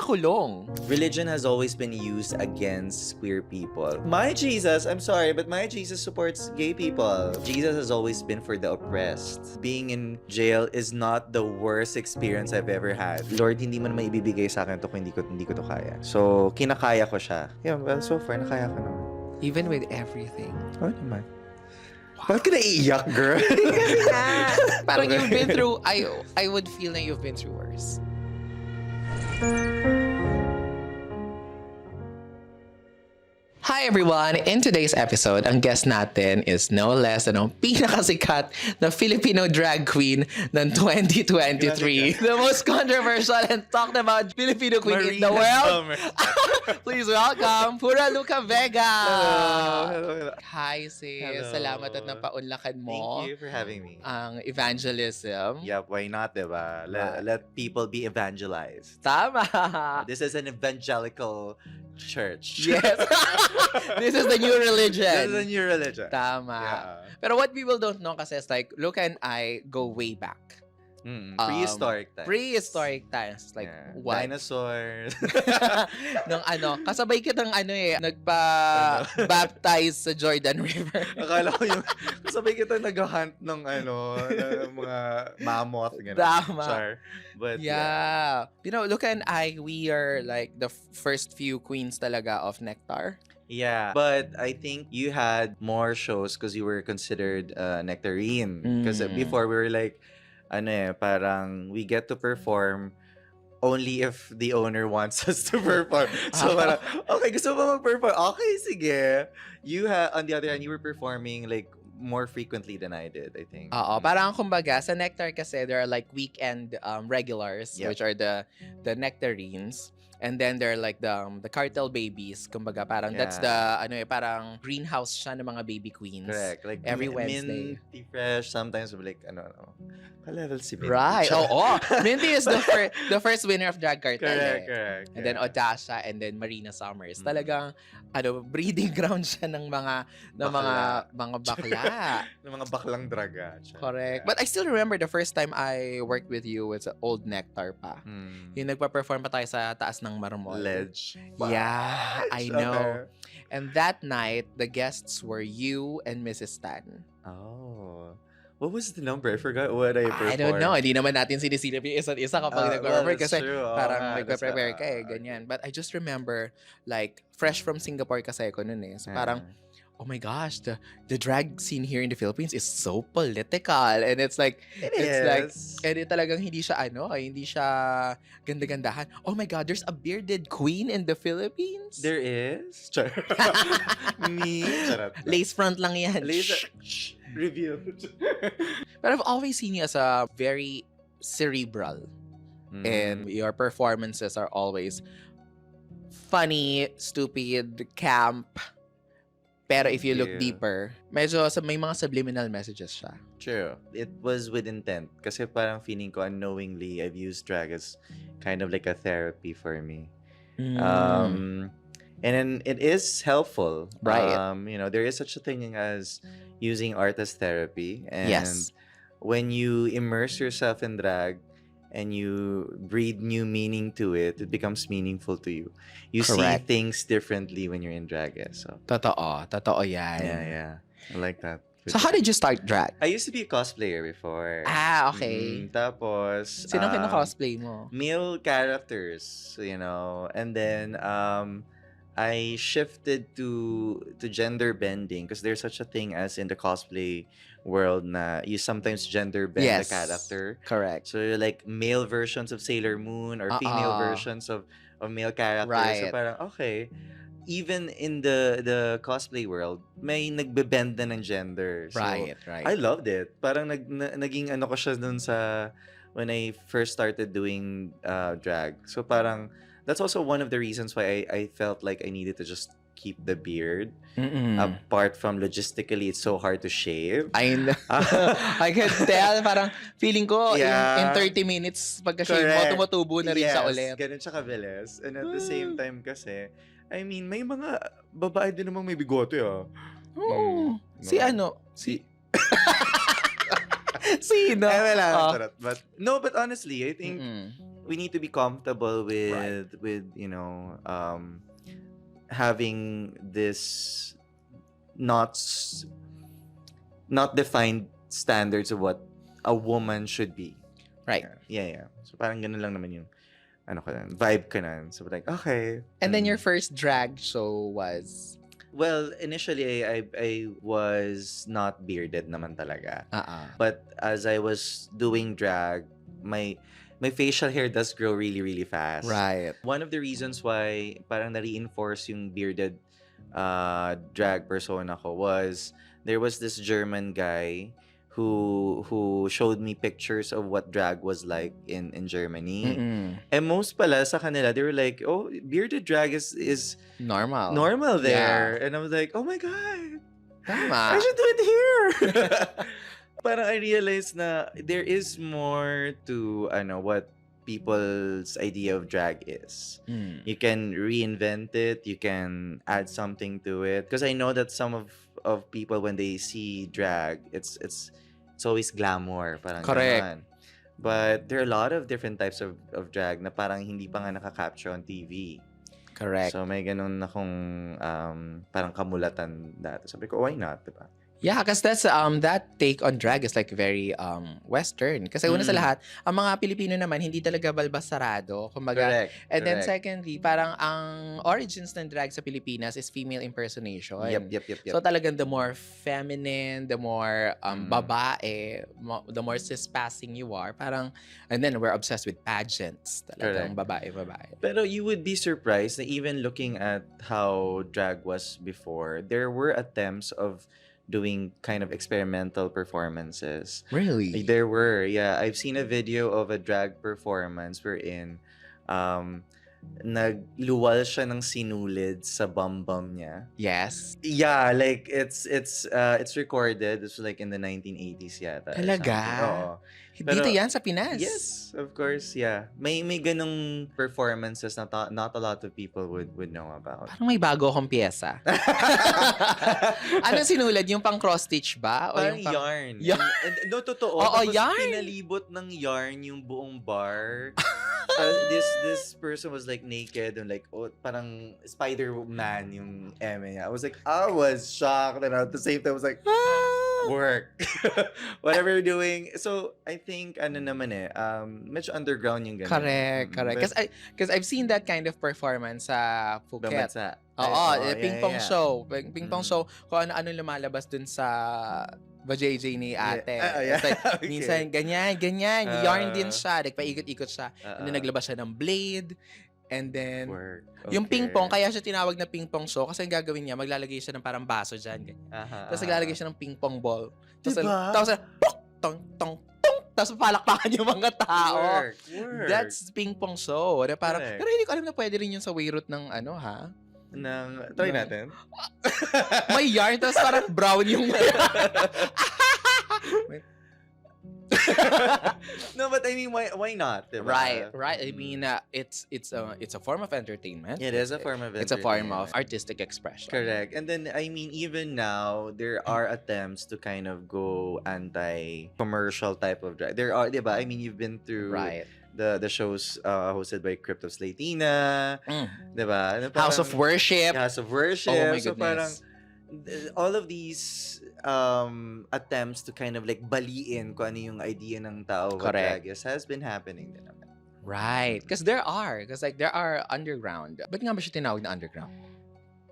nakulong. Religion has always been used against queer people. My Jesus, I'm sorry, but my Jesus supports gay people. Jesus has always been for the oppressed. Being in jail is not the worst experience I've ever had. Lord, hindi mo naman ibibigay sa akin to kung hindi ko to kaya. So, kinakaya ko siya. Yeah, well, so far, nakaya ko naman. Even with everything. Oo naman. Bakit ka naiiyak, girl? Parang you've been through, I would feel na you've been through worse. Hi everyone! In today's episode, ang guest natin is no less than ang pinakasikat na Filipino drag queen ng 2023. The most controversial and talked about Filipino queen in the world. Please welcome Pura Luka Vega! Hello. Hi sis! Hello. Salamat at napaunlakan mo. Thank you for having me. Ang evangelism. Yep, why not, diba? Let people be evangelized. Tama! This is an evangelical church. Yes! This is the new religion. This is a new religion. Tama. Yeah. Pero what people don't know kasi is like, Luca and I go way back. Prehistoric times. Prehistoric times. Like, what? Dinosaurs. Nung kasabay kitang nagpa-baptize sa Jordan River. Akala ko yung, kasabay kita nag-hunt ng ng mga mammoth. Ganun. Tama. Char. But, yeah. You know, Luca and I, we are like the first few queens talaga of Nectar. Yeah, but I think you had more shows because you were considered nectarine. Because before we were like, parang we get to perform only if the owner wants us to perform. So parang, okay, gusto mo mag-perform? Okay, sige. You on the other hand, you were performing like more frequently than I did, I think. Oo, parang kumbaga, sa Nectar kasi, there are like weekend regulars, Yep. which are the nectarines. And then there are like the cartel babies. Kumbaga, parang that's the, parang greenhouse siya ng mga baby queens. Correct. Like every Wednesday. Minty Fresh, sometimes we're like, ka-level si Minty. Right. Oo. Minty is the first winner of Drag Cartel. Correct. And then Odasha and then Marina Summers. Talagang breeding ground siya ng mga bakla. Ng mga baklang draga. Correct. But I still remember the first time I worked with you was old Nectar pa. Yung nagpa-perform pa tayo sa taas ng Marmol. Ledge. Yeah, I know. Okay. And that night, the guests were you and Mrs. Tan. Oh. What was the number? I forgot what I performed. I don't know. Hindi naman natin sinisilip yung isa't isa kapag nag-perform kasi true. parang nagpa-prepare ka ganyan. But I just remember, like, fresh from Singapore kasi ako nun eh. So parang, oh my gosh, the drag scene here in the Philippines is so political. And it's like, talagang hindi siya ganda-gandahan. Oh my God, there's a bearded queen in the Philippines? There is? Me? Lace front lang yan. Lace. Review. But I've always seen you as a very cerebral. And your performances are always funny, stupid, camp. Pero if you look deeper, medyo may mga subliminal messages siya. True. It was with intent. Kasi parang feeling ko unknowingly, I've used drag as kind of like a therapy for me. And then it is helpful. Right. There is such a thing as using art as therapy. And yes. When you immerse yourself in drag, and you breathe new meaning to it, it becomes meaningful to you. You Correct. see things differently when you're in drag. So. Totoo yan. Yeah. I like that. So how did you start drag? I used to be a cosplayer before. Okay. Tapos, sino kina-cosplay mo? Male characters, and then I shifted to gender bending because there's such a thing as in the cosplay world na you sometimes gender bend the character. Correct. So you're like male versions of Sailor Moon or female versions of male characters. Right. So parang, okay, even in the cosplay world, may nagbe-bend na ng gender. So, right. I loved it. Parang naging ko siya dun sa when I first started doing drag. So parang that's also one of the reasons why I felt like I needed to just keep the beard. Apart from logistically, it's so hard to shave. I know. I can tell. Parang feeling ko, in 30 minutes, pagka-shave mo, tumutubo na rin siya ulit. Ganun siya kabilis. And at the same time kasi, I mean, may mga babae din namang may bigote, Oo. Sino? But honestly, I think we need to be comfortable Right. with having this not not defined standards of what a woman should be. Right. Yeah. So parang ganun lang naman yung vibe ka na. So like, okay. And then your first drag show was? Well, initially I was not bearded naman talaga. But as I was doing drag, my facial hair does grow really, really fast. Right. One of the reasons why parang na-reinforce yung bearded drag persona ko was there was this German guy who showed me pictures of what drag was like in Germany. And most pala sa kanila, they were like, oh, bearded drag is normal there. Yeah. And I was like, oh my God, Tama. I should do it here. Parang I realized na there is more to what people's idea of drag is. You can reinvent it, you can add something to it. Because I know that some of people, when they see drag, it's always glamour, parang Correct. ganon. But there are a lot of different types of drag na parang hindi pa nga nakaka-capture on TV. Correct. So may ganun akong parang kamulatan dati. Sabi ko, why not, diba? Yeah, because that's that take on drag is like very Western. Kasi una sa lahat, ang mga Pilipino naman hindi talaga balbas sarado. Kumbaga, Correct. and then secondly, parang ang origins ng drag sa Pilipinas is female impersonation. Yep. So talagang the more feminine, the more babae, the more cis-passing you are. Parang, and then we're obsessed with pageants. Talagang babae. Pero you would be surprised na even looking at how drag was before, there were attempts of doing kind of experimental performances. Really? There were, yeah. I've seen a video of a drag performance wherein nagluwal siya ng sinulid sa bum niya. Yes. Yeah, like it's recorded. This was like in the 1980s yata. Talaga? Oo. Dito yan sa Pinas? Yes, of course, yeah. May ganung performances na not a lot of people would know about. Parang may bago akong pyesa. Anong sinulad? Yung pang cross-stitch ba? O Parang yung yarn. Yarn? No, totoo. Oo, Tapos yarn. pinalibot ng yarn yung buong bar. This person was like naked and like parang Spider-Man yung eme niya. I was shocked, and at the same time I was like, work. Whatever you're doing. So I think medyo underground yung ganun. Correct. Because I've seen that kind of performance sa Phuket. Bamansa. Oo, ping-pong yeah. show. Ping-pong show, kung ano-ano lumalabas dun sa JJ ni ate. Yeah. It's like, Okay. minsan, ganyan. Yarn din siya. Like, paikot-ikot siya. And then, naglabas siya ng blade. And then, Work. yung ping-pong, kaya siya tinawag na ping-pong show kasi ang gagawin niya, maglalagay siya ng parang baso dyan. Ganyan. Tapos naglalagay siya ng ping-pong ball. Tapos, pok! Tong, tong, tong! Tapos palakpakan yung mga tao. Work. That's ping-pong show. Na parang, Correct. pero hindi ko alam na pwede rin yun sa Wayrut ng Try natin. may yarn, tapos parang brown yung No, but I mean, why not? Diba? Right. I mean, it's a form of entertainment. It is a form of It's a form entertainment. of artistic expression. Correct. And then, I mean, even now, there are attempts to kind of go anti-commercial type of drag. There are, diba? I mean, you've been through Right. the shows hosted by Cryptos Latina, diba? House of Worship. House of Worship. Oh my So parang, goodness. all of these attempts to kind of like baliin kung ano yung idea ng tao what Correct. drag is has been happening din naman. Right. Because there are underground. Ba't nga ba siya tinawag na underground?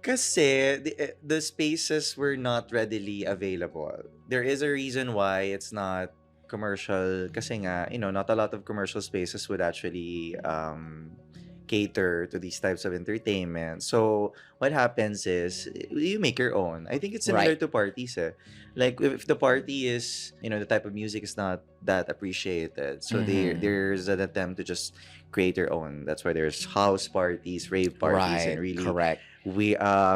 Kasi the spaces were not readily available. There is a reason why it's not commercial kasi nga, not a lot of commercial spaces would actually cater to these types of entertainment. So what happens is you make your own. I think it's similar to parties. Like if the party is, the type of music is not that appreciated. So there's an attempt to just create your own. That's why there's house parties, rave parties, and really correct. we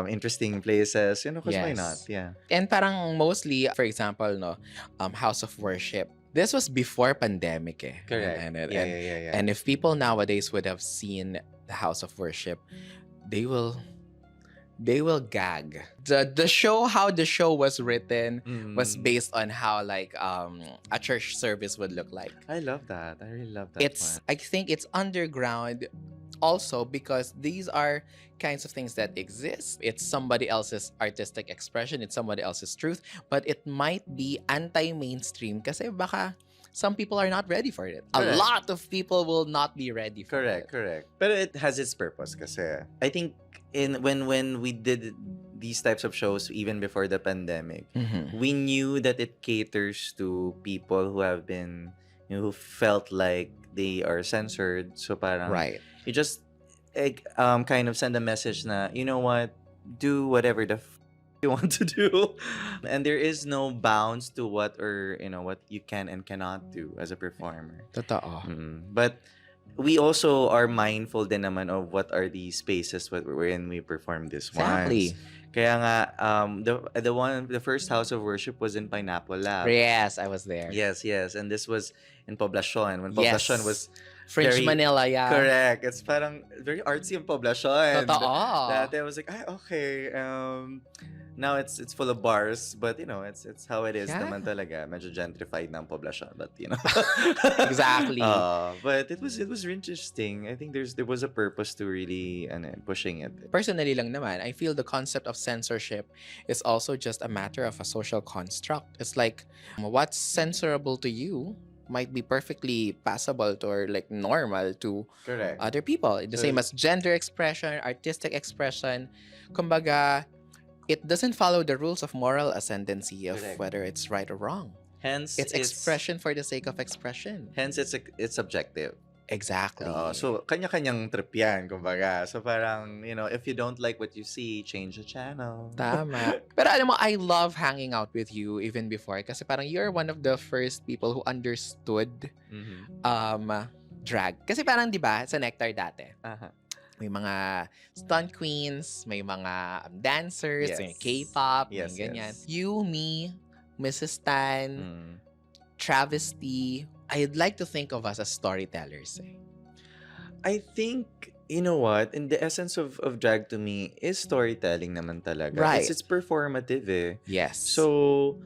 interesting places. Because why Yes. not? Yeah. And parang mostly, for example, House of Worship. This was before pandemic Correct. And and if people nowadays would have seen the House of Worship, they will they will gag. The show, how the show was written was based on how like a church service would look like. I love that. I really love that It's one. I think it's underground also because these are kinds of things that exist. It's somebody else's artistic expression, it's somebody else's truth, but it might be anti-mainstream kasi baka some people are not ready for it. A Correct. lot of people will not be ready for it. Correct. But it has its purpose kasi I think when we did these types of shows even before the pandemic, we knew that it caters to people who have been, who felt like they are censored. So parang Right. you just kind of send a message na, you know what, do whatever the you want to do, and there is no bounds to what, or what you can and cannot do as a performer. Totoo. But we also are mindful din naman of what are the spaces wherein we perform this Exactly. ones. Kaya nga the first house of worship was in Pineapple Lab. Yes, I was there. Yes, and this was in Poblacion when Yes. Poblacion was French very- Manila, yeah. correct. It's parang very artsy in Poblacion. Totoo. That I was like, okay. Now it's full of bars, but it's how it is Yeah. naman talaga. Medyo gentrified na ang Poblacion, but Exactly. But it was interesting. I think there was a purpose to really pushing it. Personally lang naman, I feel the concept of censorship is also just a matter of a social construct. It's like what's censorable to you might be perfectly passable to or like normal to Correct. other people. The So- same as gender expression, artistic expression. Kumbaga, it doesn't follow the rules of moral ascendancy of Correct. whether it's right or wrong. Hence It's expression for the sake of expression. Hence it's subjective. Exactly. So kanya-kanyang trip yan, kumbaga. So parang, if you don't like what you see, change the channel. Tama. Pero alam mo, I love hanging out with you even before kasi parang you're one of the first people who understood drag. Kasi parang 'di ba sa Nectar dati, Aha. may mga stunt queens, may mga dancers, Yes. may K-pop, Yes, may ganyan. yes. You, me, Mrs. Tan, Travesty, I'd like to think of us as storytellers. I think, you know what, in the essence of drag to me is storytelling naman talaga. Right. It's performative eh. Yes. So,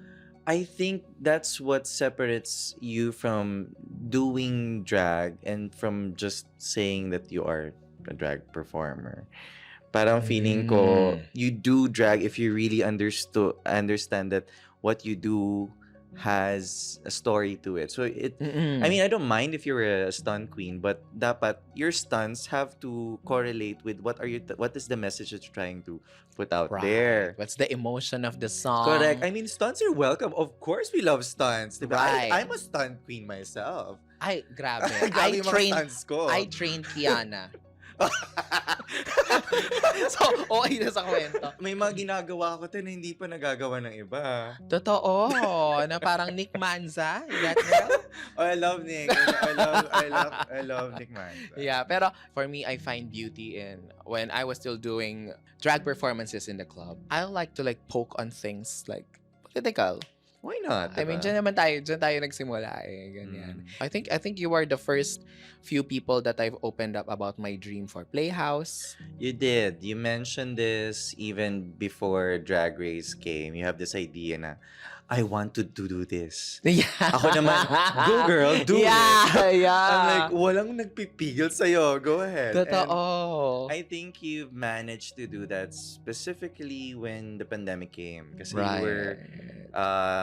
I think that's what separates you from doing drag and from just saying that you are a drag performer. Parang feeling ko, you do drag if you really understand that what you do has a story to it. So I mean, I don't mind if you're a stunt queen, but dapat your stunts have to correlate with what is the message that you're trying to put out there. What's the emotion of the song? Correct. I mean, stunts are welcome. Of course, we love stunts. Diba? Right. I'm a stunt queen myself. Ay, grabe. Grabe yung mga stunts ko. I trained Kiana. So, okay na sa kwento. May mga ginagawa ko na hindi pa nagagawa ng iba. Totoo. Na parang Nick Manza. That girl? Oh, I love Nick. I love Nick Manza. Yeah, pero for me, I find beauty in when I was still doing drag performances in the club. I like to like poke on things like political. Why not? I mean, diba? dyan tayo nagsimula eh, ganyan. I think you are the first few people that I've opened up about my dream for Playhouse. You did. You mentioned this even before Drag Race came. You have this idea na, I want to do this. Yeah. Ako naman, go girl, do it. Yeah. I'm like, walang nagpipigil sa'yo. Go ahead. Totoo. And I think you've managed to do that specifically when the pandemic came. Kasi you Right. were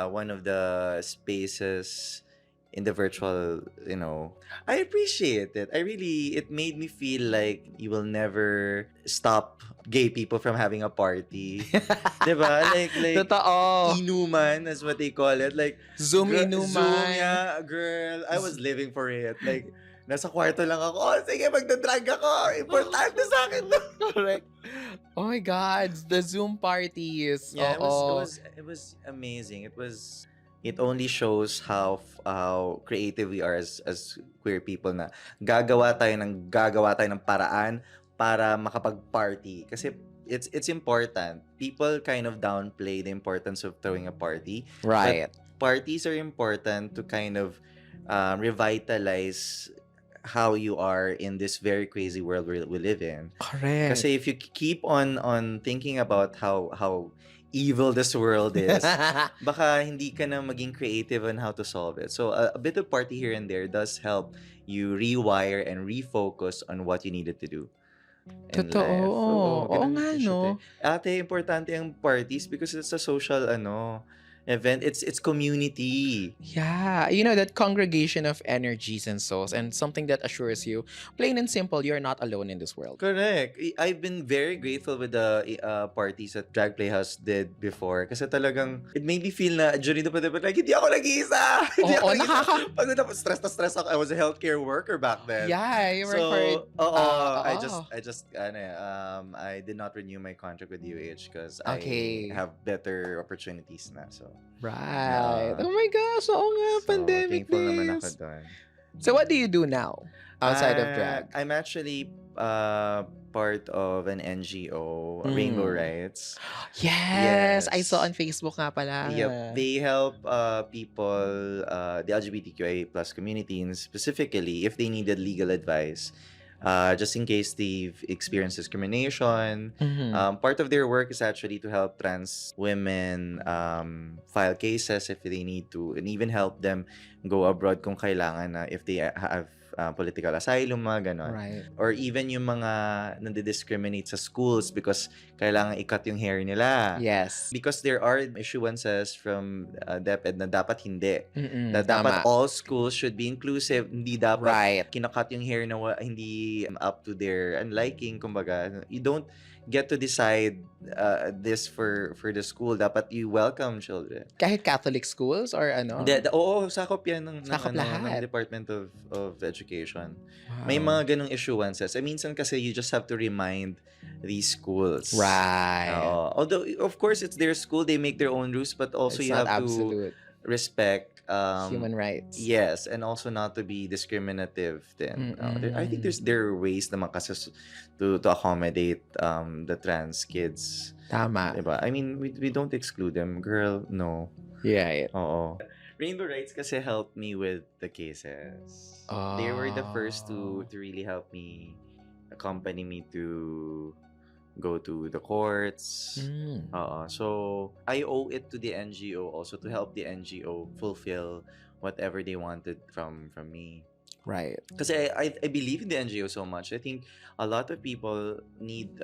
one of the spaces in the virtual, I appreciate it. It made me feel like you will never stop gay people from having a party. Diba? Like Totoo. inuman is what they call it. Like, Zoom inuman. Zoom, yeah, girl. I was living for it. Like, nasa kwarto lang ako. Oh, sige, magdadrag ako. Importante sa akin to. Correct. Oh my God, the Zoom parties. Yeah, Oo. it was amazing. It only shows how creative we are as queer people na gagawa tayo ng paraan para makapag-party. Kasi it's important. People kind of downplay the importance of throwing a party. Right. Parties are important to kind of revitalize how you are in this very crazy world we live in. Correct. Kasi if you keep on thinking about how evil this world is, baka hindi ka na maging creative on how to solve it. So a bit of party here and there does help you rewire and refocus on what you needed to do in Totoo. life. Oo, Oo ganun nga, din siya, te. no? Ate, importante ang parties because it's a social event. It's community. Yeah, that congregation of energies and souls, and something that assures you, plain and simple, you're not alone in this world. Correct. I've been very grateful with the parties that Drag Playhouse did before. Kasi talagang, it made me feel na during the pandemic, like, hindi ako nag-iisa! Hindi ako Oo, nag-iisa! Pagod ako, stress na stress ako. I was a healthcare worker back then. Yeah, you were So, for... I did not renew my contract with UH because Okay. I have better opportunities na. So, Right. Oh my gosh, oo nga, pandemic thankful naman ako days. doon. So what do you do now outside of drag? I'm actually part of an NGO, Rainbow Rights. Yes, I Yes. saw on Facebook nga pala. Yep, they help people, the LGBTQIA plus community, and specifically if they needed legal advice, just in case they've experienced discrimination. Part of their work is actually to help trans women file cases if they need to, and even help them go abroad kung kailangan na, if they have political asylum, mga ganon. Right. Or even yung mga nandidiscriminate sa schools because kailangan i-cut yung hair nila. Yes. Because there are issuances from DepEd na dapat hindi. Na Tama. dapat all schools should be inclusive. Hindi dapat Right. kinakat yung hair na hindi up to their liking. Kumbaga, you don't get to decide this for the school. Dapat you welcome children. Kahit Catholic schools or ano? Oo, sakop yan ng lahat. Department of Education. Wow. May mga ganong issuances. Minsan kasi you just have to remind these schools. Right. Although, of course, it's their school. They make their own rules. But also It's you not have absolute. to respect Human rights. Yes, and also not to be discriminative then. I think there are ways naman kasi to accommodate the trans kids. Tama. Diba? I mean, we don't exclude them. Girl, no. Yeah. Oo. Rainbow Rights kasi helped me with the cases. They were the first to really help me, accompany me to go to the courts. So I owe it to the NGO also to help the NGO fulfill whatever they wanted from me. Right. Kasi I believe in the NGO so much. I think a lot of people need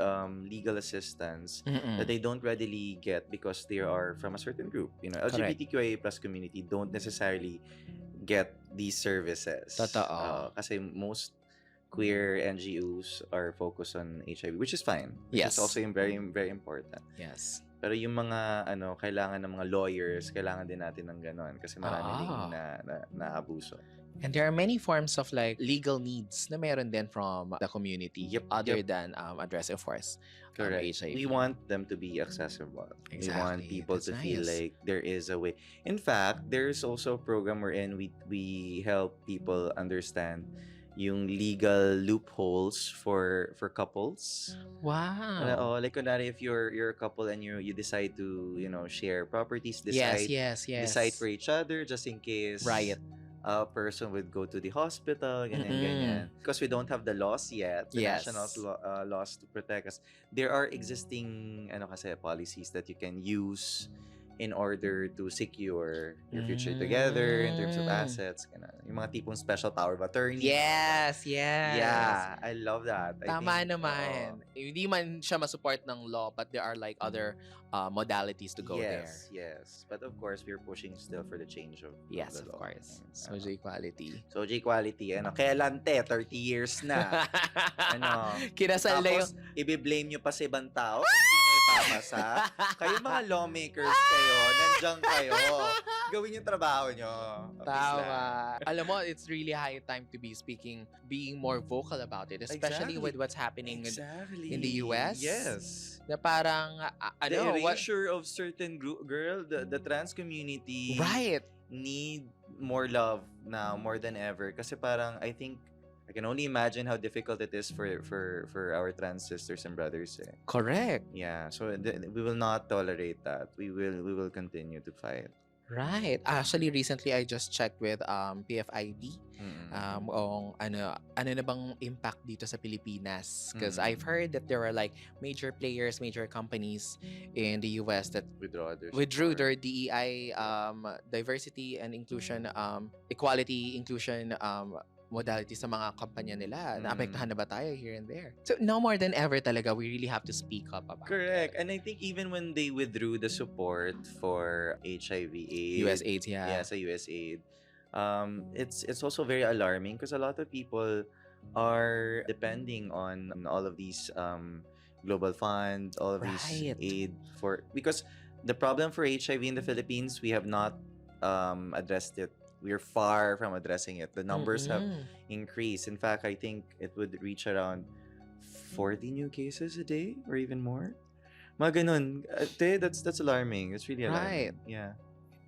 legal assistance that they don't readily get because they are from a certain group. LGBTQIA plus community don't necessarily get these services. Totoo. Kasi most queer NGOs are focused on HIV, which is fine. Yes. It's also very, very important. Yes. Pero yung mga kailangan ng mga lawyers, kailangan din natin ng ganon kasi marami ding na-abuso. And there are many forms of like legal needs na meron din from the community other than address, of course, correct. HIV. We want them to be accessible. Exactly. We want people That's to feel nice. like there is a way. In fact, there's also a program wherein we help people understand yung legal loopholes for couples. Wow. Like kunwari if you're a couple and you decide to share properties, decide decide for each other just in case Right. a person would go to the hospital, ganyan. Because we don't have the laws yet, the national laws to protect us. There are existing kasi policies that you can use in order to secure your future together in terms of assets, yung mga tipong special power of attorney. Yes. Yeah, I love that. Tama naman. Hindi man siya masupport ng law, but there are like other modalities to go there. Yes. But of course, we're pushing still for the change of Yes, the of law. course. Soja equality. Soja equality. Kailan 30 years na. Kinasal na yung... Tapos, i-blame nyo pa sa ibang tao. Hindi na ipapasa. Kayo mga lawmakers kayo, nandiyan kayo. Gawin yung trabaho nyo. Tama. Alam mo, it's really high time to be being more vocal about it, especially with what's happening in the US. Yes. Na parang, The erasure of certain girl, the trans community need more love now more than ever. Kasi parang, I think, I can only imagine how difficult it is for our trans sisters and brothers. Correct. Yeah, so we will not tolerate that. We will continue to fight. Right. Actually, recently I just checked with PFID Mm-mm. kung ano na bang impact dito sa Pilipinas, because I've Mm-mm. heard that there are like major players, major companies in the US that Withdraw their withdrew support. their DEI diversity and inclusion equality inclusion modality sa mga kampanya nila. Naapektuhan Mm. na ba tayo here and there? So now more than ever talaga, we really have to speak up about Correct. it. And I think even when they withdrew the support for HIV US aid, AIDS, yeah. yeah, sa US aid, it's also very alarming because a lot of people are depending on all of these global fund, all of these Right. aid for, because the problem for HIV in the Philippines, we have not addressed it. We're far from addressing it. The numbers have Mm-mm. increased. In fact, I think it would reach around 40 new cases a day or even more. Mga ganun. That's alarming. It's really Right. alarming. Yeah.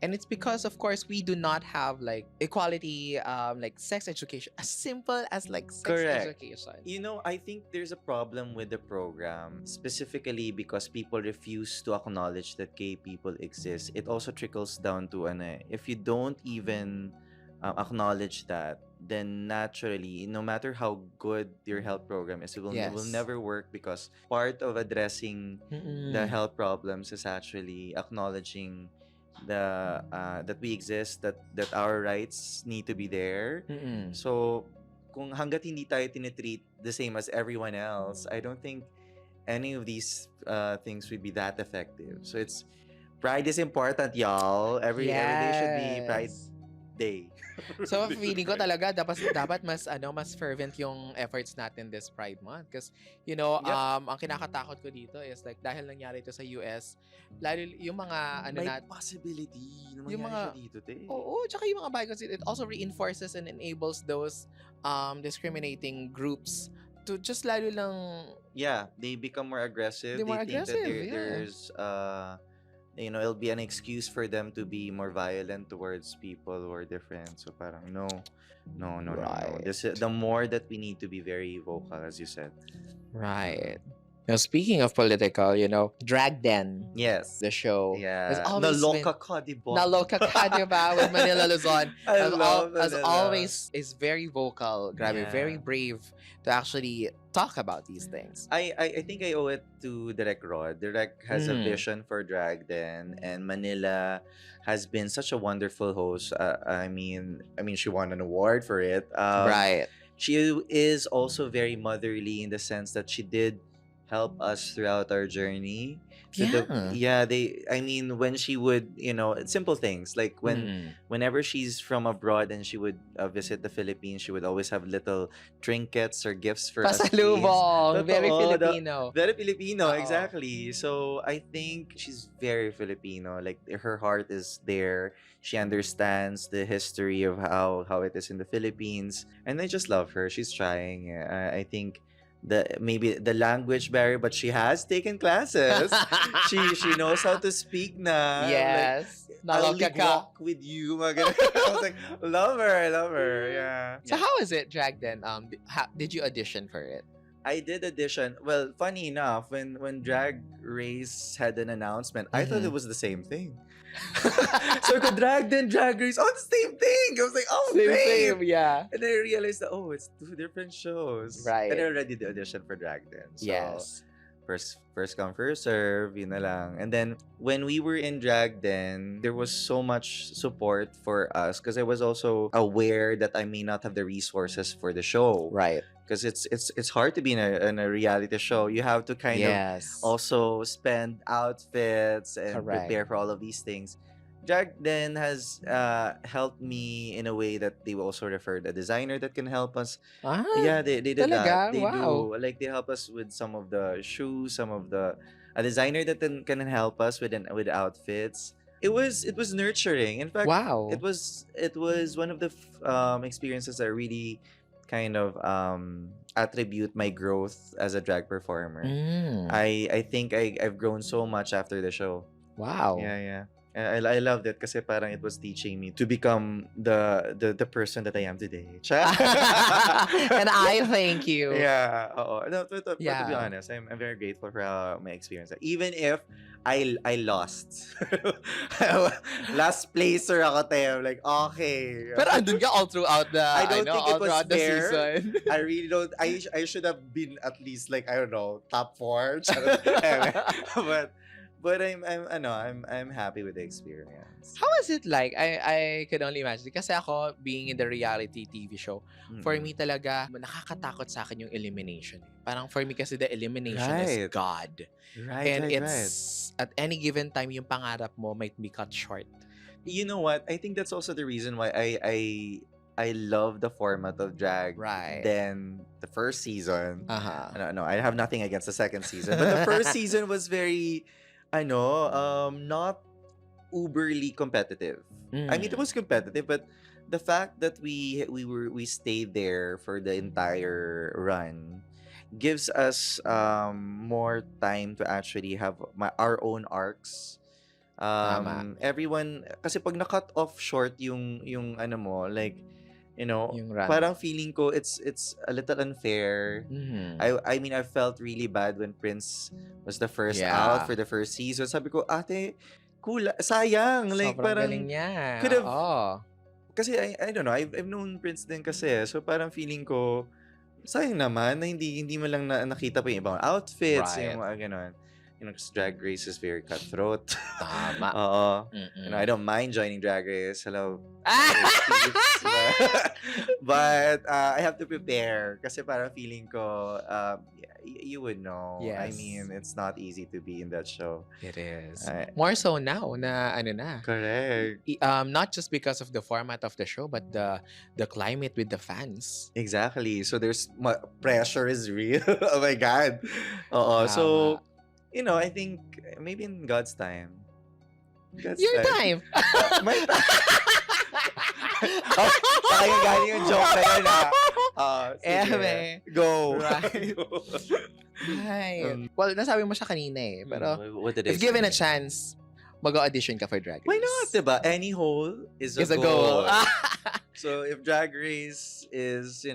And it's because, of course, we do not have like equality, like sex education, as simple as like sex Correct. education. You know, I think there's a problem with the program, specifically because people refuse to acknowledge that gay people exist. It also trickles down to, if you don't even acknowledge that, then naturally, no matter how good your health program is, it will Yes. never work, because part of addressing the Mm-mm. health problems is actually acknowledging the that we exist, that our rights need to be there. Mm-mm. So kung hanggat hindi tayo tinitreat the same as everyone else, I don't think any of these things would be that effective. So it's pride is important, y'all. Every day should be Pride Yes. Day. So feeling ko talaga dapat mas fervent yung efforts natin this Pride Month, because Yep. ang kinakatakot ko dito is like dahil nangyari ito sa US, lalo yung mga May possibility na yung mangyari mga siya dito, te. oo, tsaka yung mga bigots, it also reinforces and enables those discriminating groups to just lalo lang Yeah, they become more aggressive. be more They think that aggressive, yeah. there's it'll be an excuse for them to be more violent towards people who are different. So parang no. Right. The more that we need to be very vocal, as you said. Right. Now, speaking of political, Drag Den, Yes. the show, has Yeah. always been... Naloka ka, diba? Naloka ka, diba? With Manila Luzon. I love As Manila. always, is very vocal, grabe, very Yeah. brave to actually talk about these things. I think I owe it to Direk Rod. Direk has a Mm. vision for Drag Den, and Manila has been such a wonderful host. I mean, she won an award for it. Right. She is also very motherly in the sense that she did help us throughout our journey. Yeah. When she would, simple things like Mm. whenever she's from abroad and she would visit the Philippines, she would always have little trinkets or gifts for us kids. Pasalubong. Very Totoo, Filipino. Very Filipino, Oo. exactly. So I think she's very Filipino. Like her heart is there. She understands the history of how it is in the Philippines, and I just love her. She's trying. I think maybe the language barrier, but she has taken classes. she knows how to speak na. Yes. I'll Naloka ka. walk with you. Mga ganun. I was like, love her. Yeah. So how is it, Drag Den? Did you audition for it? I did audition. Well, funny enough, when Drag Race had an announcement, I thought it was the same thing. So ko Drag Race, the same thing. I was like, Same, yeah. And then I realized that it's two different shows. Right. And I already did audition for Drag Den. So Yes. first come, first serve, yun na lang. And then when we were in Drag Den, there was so much support for us because I was also aware that I may not have the resources for the show. Right. Because it's hard to be in a reality show. You have to kind of also spend outfits and prepare for all of these things. Drag Den has helped me in a way that they also referred a designer that can help us. Yeah, they did talaga? that. They Wow. do, like, they help us with some of the shoes, a designer that can help us with outfits. It was nurturing. In fact, Wow. it was one of the experiences that really kind of attribute my growth as a drag performer. Mm. I think I've grown so much after the show. Wow. Yeah. I loved it kasi parang it was teaching me to become the person that I am today. And I thank you. Yeah, oo. No, but to be Yeah. honest, I'm very grateful for my experience. Even if I lost. Last placer ako, Tem. Like, okay. Pero andun ka all throughout the, I don't think all it was throughout the fair. season. I really don't. I should have been at least like, I don't know, top 4. but I'm happy with the experience. How was it like? I could only imagine. Kasi ako, being in the reality TV show, for me talaga, nakakatakot sa akin yung elimination. Parang for me kasi the elimination is Right. God. Right, And right, it's, at any given time, yung pangarap mo might be cut short. You know what? I think that's also the reason why I love the format of drag Right. than the first season. Uh-huh. No, I have nothing against the second season, but the first season was very, not uberly competitive. I mean, it was competitive, but the fact that we stayed there for the entire run gives us more time to actually have our own arcs. Tama. Everyone, kasi pag na-cut off short yung ano mo, like, Yung run. parang feeling ko it's a little unfair. Mhm. I mean, I felt really bad when Prince was the first Yeah. out for the first season. Sabi ko, ate, cool, sayang. Like, Sobrang parang, galing niya. could have, Oo. kasi I don't know, I've known Prince din kasi. So parang feeling ko, sayang naman na hindi mo lang nakita pa yung ibang outfits, Right. yung mga ganon. Because Drag Race is very cutthroat. Tama. Oo. Mm-mm. I don't mind joining Drag Race. Hello. Ah! But I have to prepare kasi parang feeling ko, you would know. I Yes. mean, it's not easy to be in that show. It is. Ay. More so now na ano na. Correct. Not just because of the format of the show, but the climate with the fans. Exactly. So there's pressure is real. Oh my God. Oo. So, I think maybe in God's time. Your time. My time. Kaya galing yung joke na yun, Eme. Go. Right. Go. Right. Well, nasabi mo siya kanina eh. Pero What did I if given a say? chance, mag-audition ka for Drag Race. Why not, diba? Any hole is a Is a goal. goal. So if Drag Race is,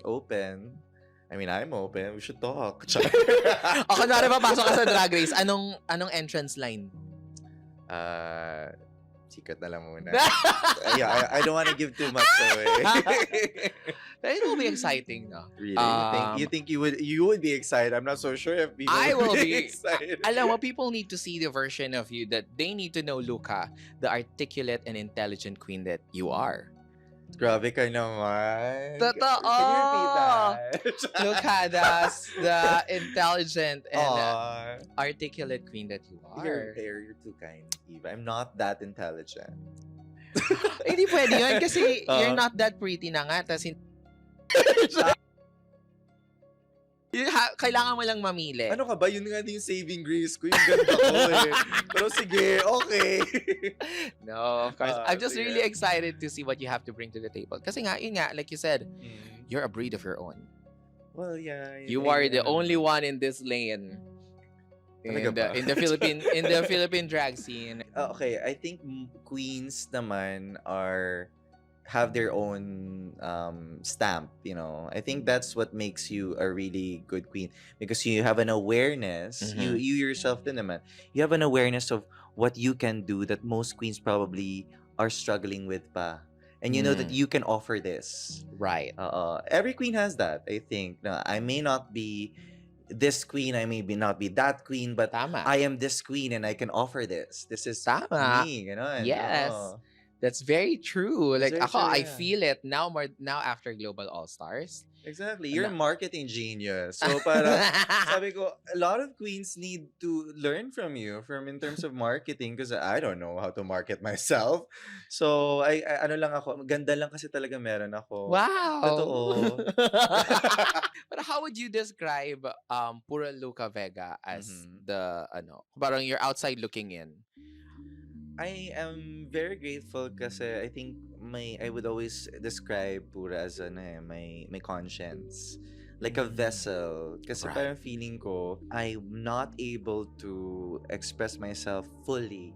open, I mean, I'm open. We should talk. O kunwari papasok ka sa Drag Race, anong entrance line? Secret na lang muna. Yeah, I don't want to give too much away. It will be exciting, no? Really? You think you would be excited? I'm not so sure if people I will be excited. Alam mo, people need to see the version of you that they need to know Luka, the articulate and intelligent queen that you are. Grabe ka naman. Totoo! Can you repeat that? Luka, the intelligent and articulate queen that you are. You're too kind, Eva. I'm not that intelligent. Hindi pwede yun kasi you're not that pretty na nga. Tas kailangan mo lang mamili. Ano ka ba? Yun nga yung saving grace ko. Yung ganda ko eh. Pero sige, okay. No, of course. I'm just sige. really excited to see what you have to bring to the table. Kasi nga, yun nga, like you said, you're a breed of your own. Well, yeah. You are the only one in this lane. In the Philippine drag scene. Okay, I think queens naman have their own stamp, I think that's what makes you a really good queen because you have an awareness. Mhm. You yourself din naman, you have an awareness of what you can do that most queens probably are struggling with pa, and you know that you can offer this. Right. Every queen has that. I think na I may not be this queen, I may not be that queen, but Tama. I am this queen and I can offer this. This is Tama. me, ganon. Yes. Oo. That's very true. That's Like very ako, true, I yeah. feel it now after Global All Stars. Exactly. You're a marketing genius. So para sabi ko, a lot of queens need to learn from you in terms of marketing because I don't know how to market myself. So I ano lang ako, ganda lang kasi talaga meron ako. Wow. Totoo. But how would you describe Pura Luka Vega as parang you're outside looking in? I am very grateful kasi I think I would always describe Pura as my conscience. Like a vessel. Kasi parang feeling ko, I'm not able to express myself fully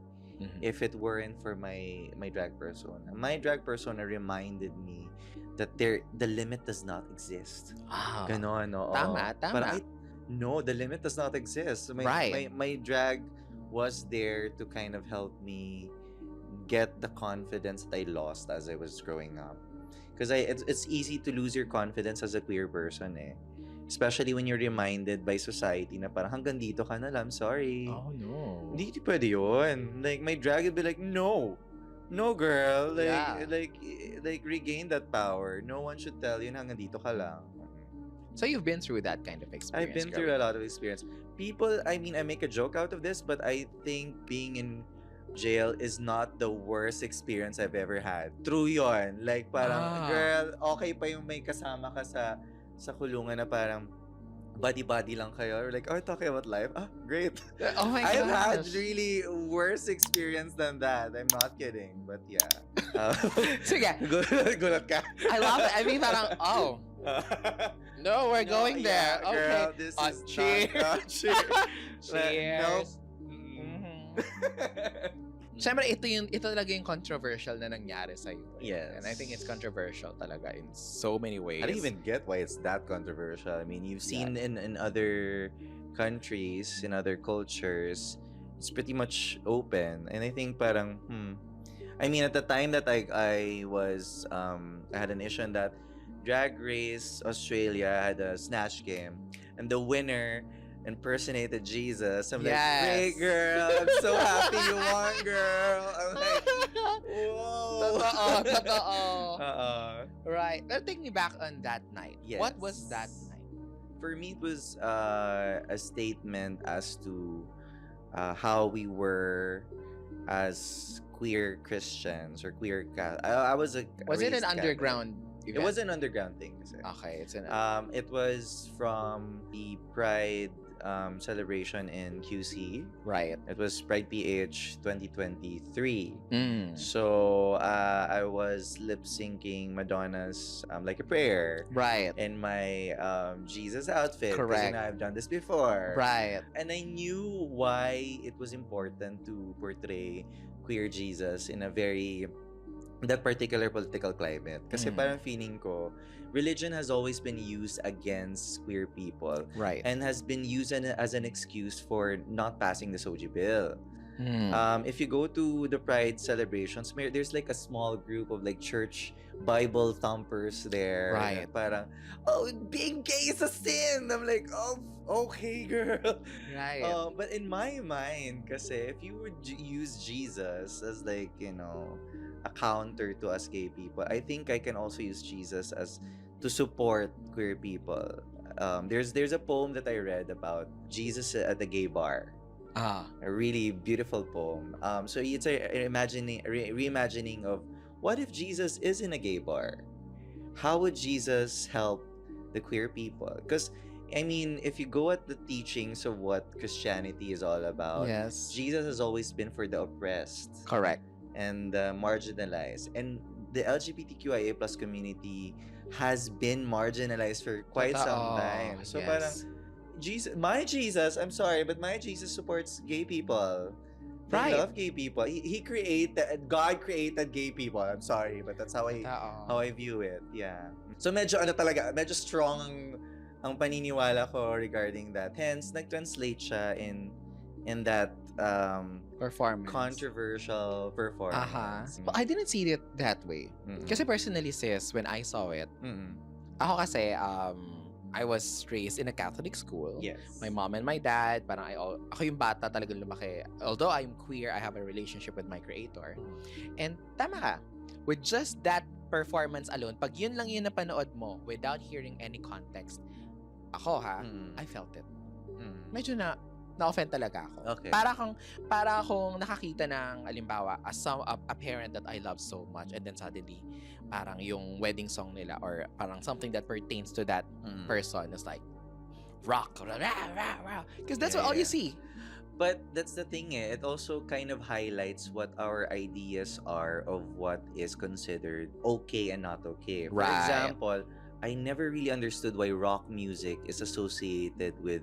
if it weren't for my drag persona. My drag persona reminded me that the limit does not exist. Ah, Ganon, oo. tama, But tama. no, the limit does not exist. Right. My drag was there to kind of help me get the confidence that I lost as I was growing up. Because it's easy to lose your confidence as a queer person eh. Especially when you're reminded by society na parang hanggang dito ka na lang, sorry. Oh no. Hindi pwede yun. Like, my drag would be like, no. No, girl. Yeah. Like, regain that power. No one should tell you na hanggang dito ka lang. So you've been through that kind of experience. I've been through a lot of experience. People, I mean, I make a joke out of this, but I think being in jail is not the worst experience I've ever had. True yon. Like, parang, girl, okay pa yung may kasama ka sa kulungan na parang buddy-buddy lang kayo. Or like, oh, talking about life? Ah, great. Oh my gosh. I've had really worse experience than that. I'm not kidding. But yeah. Sige. Gulat ka. I love it. I mean, parang, oh. No, we're going there. Yeah, Okay. girl, this is cheers. cheers. Cheers. Nope. Siyempre, ito talaga yung controversial na nangyari sa'yo. Yes. And I think it's controversial talaga in so many ways. I don't even get why it's that controversial. I mean, you've seen in other countries, in other cultures, it's pretty much open. And I think parang, I mean, at the time that I was, I had an issue in that Drag Race Australia had a snatch game. And the winner impersonated Jesus. I'm like, great girl. I'm so happy you won, girl. I'm like, whoa. Totoo. Right. But take me back on that night. Yes. What was that night? For me, it was a statement as to how we were as queer Christians or queer I was a Was it an Catholic. underground event? It was an underground thing. Kasi. Okay, it's an It was from the Pride celebration in QC. right. It was Pride PH 2023. Mm. So I was lip syncing Madonna's Like a Prayer. Right. In my Jesus outfit. Correct. Because I've done this before. Right. And I knew why it was important to portray queer Jesus in a very that particular political climate. Kasi parang feeling ko, religion has always been used against queer people. Right. And has been used as an excuse for not passing the SOGI bill. If you go to the Pride celebrations, there's like a small group of like church Bible thumpers there. Right. Parang, oh, being gay is a sin. I'm like, oh, okay, girl. Right. But in my mind, kasi if you would use Jesus as like, you know, a counter to us gay people, I think I can also use Jesus as to support queer people. There's a poem that I read about Jesus at the gay bar. A really beautiful poem. So it's a reimagining of what if Jesus is in a gay bar? How would Jesus help the queer people? Because I mean, if you go at the teachings of what Christianity is all about, yes. Jesus has always been for the oppressed. Correct. And marginalized. And the LGBTQIA plus community has been marginalized for quite some time. So parang, my Jesus, I'm sorry, but my Jesus supports gay people. They love gay people. He created, God created gay people. I'm sorry, but that's how I view it. Yeah. So medyo strong ang paniniwala ko regarding that. Hence, nag-translate siya in that performance. Controversial performance. Well, I didn't see it that way. Kasi personally, sis, when I saw it, ako kasi, I was raised in a Catholic school. Yes. My mom and my dad, parang ako yung bata talagang lumaki. Although I'm queer, I have a relationship with my creator. And tama ka, with just that performance alone, pag yun lang yung napanood mo without hearing any context, ako I felt it. Medyo na-offend talaga ako. Okay. Para akong nakakita ng, alimbawa, a parent that I love so much, and then suddenly, parang yung wedding song nila or parang something that pertains to that person is like, rock, because that's all you see. But that's the thing it also kind of highlights what our ideas are of what is considered okay and not okay. For example, I never really understood why rock music is associated with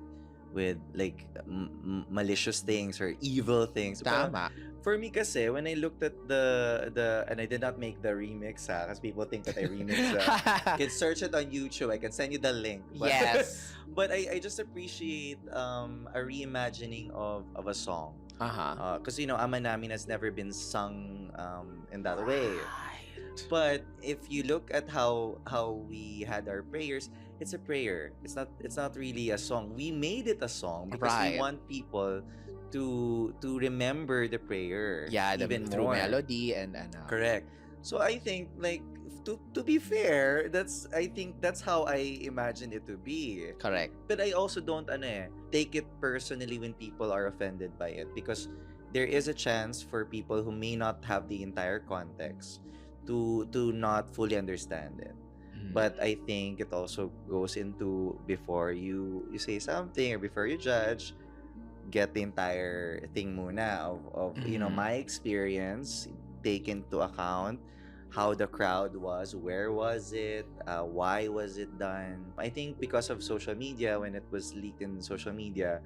like malicious things or evil things. Parang, Tama. for me kasi, when I looked at the and I did not make the remix because people think that I remix you can search it on YouTube. I can send you the link. But, Yes. but I just appreciate a reimagining of a song. Because Ama Namin has never been sung in that way. But if you look at how we had our prayers, it's a prayer. It's not really a song. We made it a song because we want people to remember the prayer. Yeah, even through more. melody and Correct. So I think like to be fair, I think that's how I imagined it to be. correct. But I also don't take it personally when people are offended by it, because there is a chance for people who may not have the entire context to not fully understand it. But I think it also goes into, before you say something or before you judge, get the entire thing muna of my experience, take into account how the crowd was, where was it, why was it done. I think because of social media, when it was leaked in social media,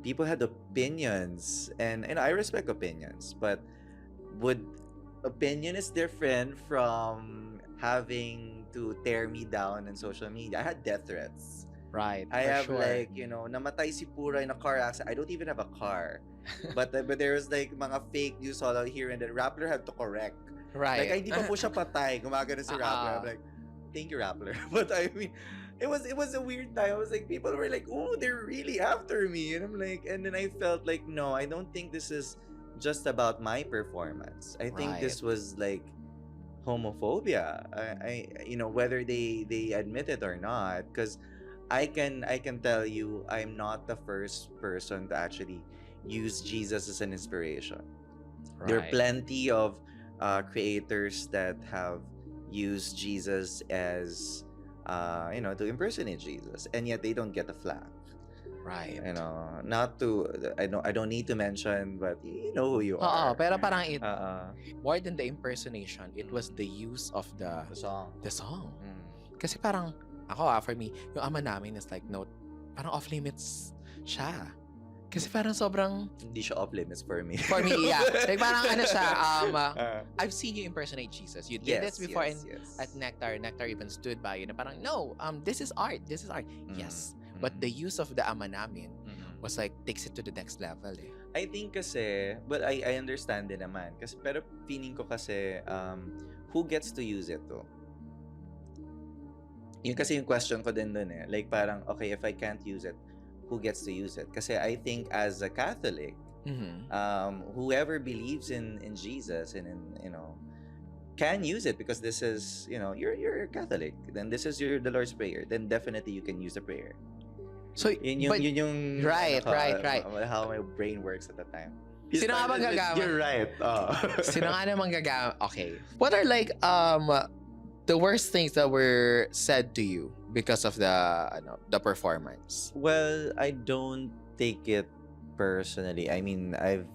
people had opinions, and I respect opinions, but opinion is different from having to tear me down on social media. I had death threats. Right. I for have sure. like, namatay si Pura in a car accident. I don't even have a car. but there was like mga fake news all out here, and the Rappler had to correct. Right. Like, ay, hindi pa po siya patay. Gumagano si Rappler. I'm like, thank you, Rappler. But I mean, it was a weird time. I was like, people were like, oh, they're really after me. And I'm like, and then I felt like, no, I don't think this is just about my performance. I think this was like homophobia. I whether they admit it or not, because I can tell you, I'm not the first person to actually use Jesus as an inspiration. There are plenty of creators that have used Jesus as to impersonate Jesus, and yet they don't get a flag. Right. Not to, I don't need to mention, but you know who you are. Pero parang more than the impersonation, it was the use of the song. Kasi parang ako for me, yung Ama Namin is like, no, parang off limits siya. Kasi parang sobrang hindi siya off limits for me. For me, yeah. Like parang siya, I've seen you impersonate Jesus. You did this before at Nectar. Nectar even stood by you. Na parang, no, this is art. This is art. Yes. But the use of the Ama Namin was like, takes it to the next level eh. I think kasi, but I understand din naman. Kasi, pero feeling ko kasi, who gets to use it to? Yun kasi yung question ko din dun eh. Like parang, okay, if I can't use it, who gets to use it? Kasi I think as a Catholic, whoever believes in Jesus and in, can use it, because this is, you're a Catholic. Then this is the Lord's Prayer. Then definitely you can use the prayer. So, yun yung right. how my brain works at the time. Sino nga bang gagamit? You're right. Sino nga namang gagamit? Okay. What are like the worst things that were said to you because of the performance? Well, I don't take it personally. I mean, I've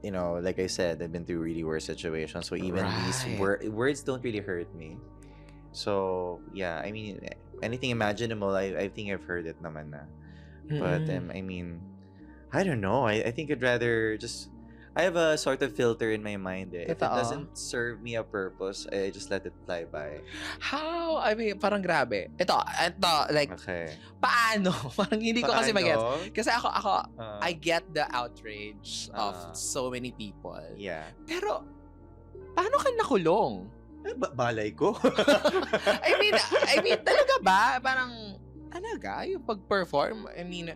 like I said, I've been through really worse situations, so even these words don't really hurt me. So yeah, I mean, anything imaginable, I think I've heard it naman na. But I mean, I don't know. I think I'd rather just, I have a sort of filter in my mind eh. If it doesn't serve me a purpose, I just let it fly by. How? I mean, parang grabe. Ito, like, okay. Paano? Parang hindi ko kasi mag-gets. Kasi ako, I get the outrage of so many people. Yeah. Pero, paano ka nakulong? Balay ko. I mean, talaga ba? Parang, talaga? Yung pag-perform? I mean,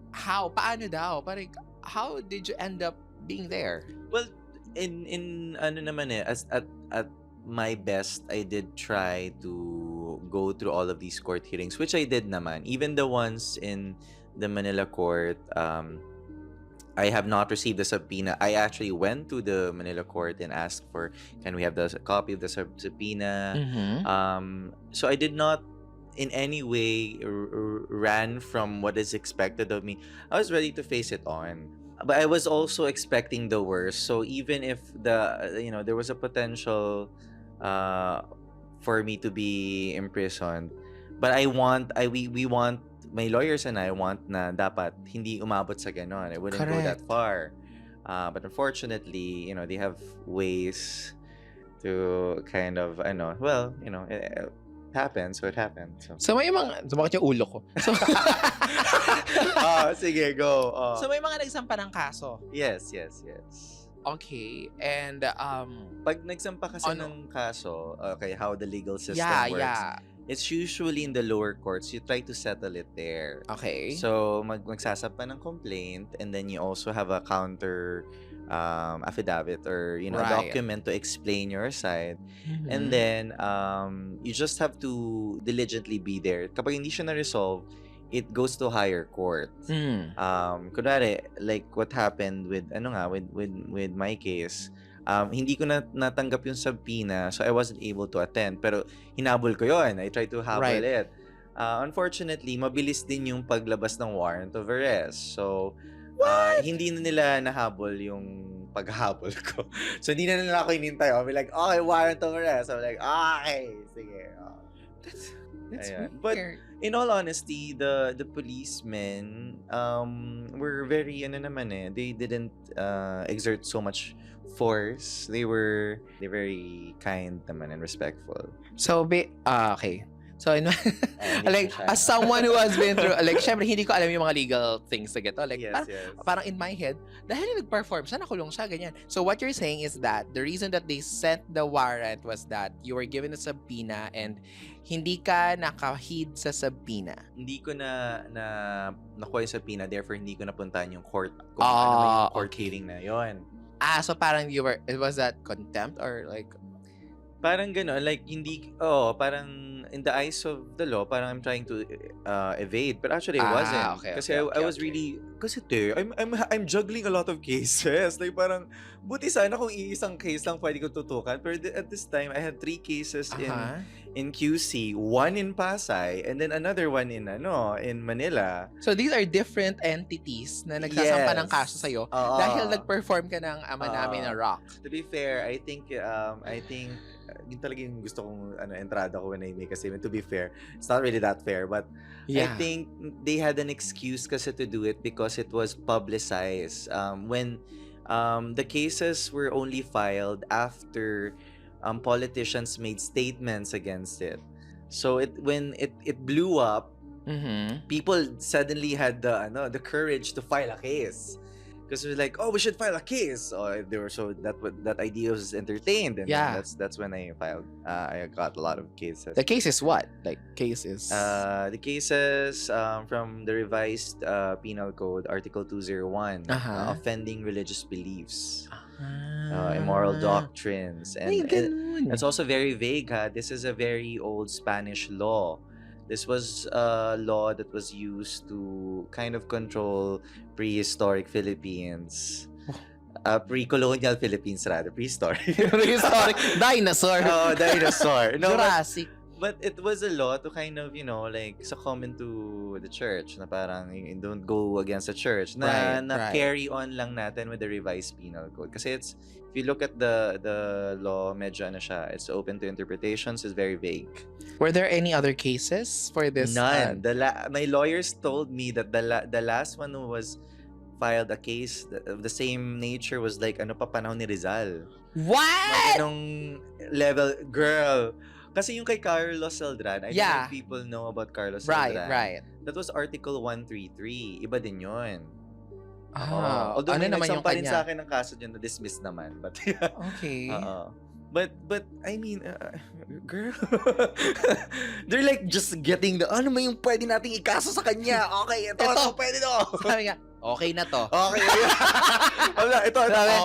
how? Paano daw? Parang, how did you end up being there? Well, in ano naman eh, at my best, I did try to go through all of these court hearings, which I did naman. Even the ones in the Manila court, I have not received the subpoena. I actually went to the Manila court and asked for, can we have the copy of the subpoena? So I did not in any way ran from what is expected of me. I was ready to face it on. But I was also expecting the worst. So even if there was a potential for me to be imprisoned, but we want my lawyers and I want na dapat hindi umabot sa ganon. It wouldn't go that far. But unfortunately, they have ways to kind of, it happens, so it happened. So may mga, sumakit yung ulo ko. So, sige, go. So may mga nagsampa ng kaso. Yes. Okay. And, pag nagsampa kasi ng kaso, okay, how the legal system works. Yeah. It's usually in the lower courts. You try to settle it there. Okay. So, magsasampa ng complaint, and then you also have a counter affidavit or, a document to explain your side. Mm-hmm. And then, you just have to diligently be there. Kapag hindi siya na-resolve, it goes to higher court. Kunwari, like what happened with with my case, hindi ko natanggap yung subpoena, so I wasn't able to attend. Pero hinabol ko yon. I tried to habol it. Unfortunately, mabilis din yung paglabas ng warrant of arrest. So, hindi na nila nahabol yung paghabol ko. So, hindi na nila ako hinintay. I'll be like, okay, warrant of arrest. I'm like, okay, sige. That's weird. But in all honesty, the policemen were very they didn't exert so much force. They're very kind naman and respectful. So okay. So like as someone who has been through, like syempre hindi ko alam yung mga legal things na gito. Like yes. Parang in my head, dahil nag-perform siya, nakulong siya, ganyan. So what you're saying is that the reason that they sent the warrant was that you were given a subpoena and hindi ka nakahid sa subpoena. Hindi ko na nakuha yung subpoena, therefore hindi ko napuntahan yung court kung ano yung court hearing na yon. So parang it was that contempt or like parang gano'n, like hindi parang in the eyes of the law, parang I'm trying to evade, but actually I wasn't. Kasi I was really I'm juggling a lot of cases. Like parang buti sana kung iisang case lang pwede ko tutukan, pero at this time I had 3 cases in QC, 1 in Pasay, and then another one in Manila. So these are different entities na nagsasampa ng kaso sa'yo dahil nag-perform ka ng Ama Namin na rock. To be fair, I think yun talaga yung gusto kong entrada ko when I make a statement. To be fair, it's not really that fair, but I think they had an excuse kasi to do it because it was publicized. When the cases were only filed after politicians made statements against it. So when it blew up, people suddenly had the courage to file a case. Because it was like, we should file a case. They were that idea was entertained, and that's when I filed. I got a lot of cases. The case is what? Like cases? The cases from the revised Penal Code, Article 201, offending religious beliefs, immoral doctrines, and it's also very vague. This is a very old Spanish law. This was a law that was used to kind of control prehistoric Philippines. Pre-colonial Philippines rather. Prehistoric. Dinosaur. Dinosaur. No, Jurassic. But it was a law to kind of, like, succumb to the church. Na parang, don't go against the church. Na carry on lang natin with the revised penal code. Kasi if you look at the law, medyo siya, it's open to interpretations, it's very vague. Were there any other cases for this? None. My lawyers told me that the last one who was filed a case of the same nature was like, panahon ni Rizal. What? Anong level, girl. Kasi yung kay Carlos Celdran, I don't know if people know about Carlos Celdran. Right. That was Article 133. Iba din yun. Although may nagsampa rin sa akin ng kaso dyan na dismiss naman. But okay. But I mean, girl, they're like just getting ano mo yung pwede nating ikaso sa kanya. Okay, ito pwede to. Sabi nga, okay na to. Okay. ito,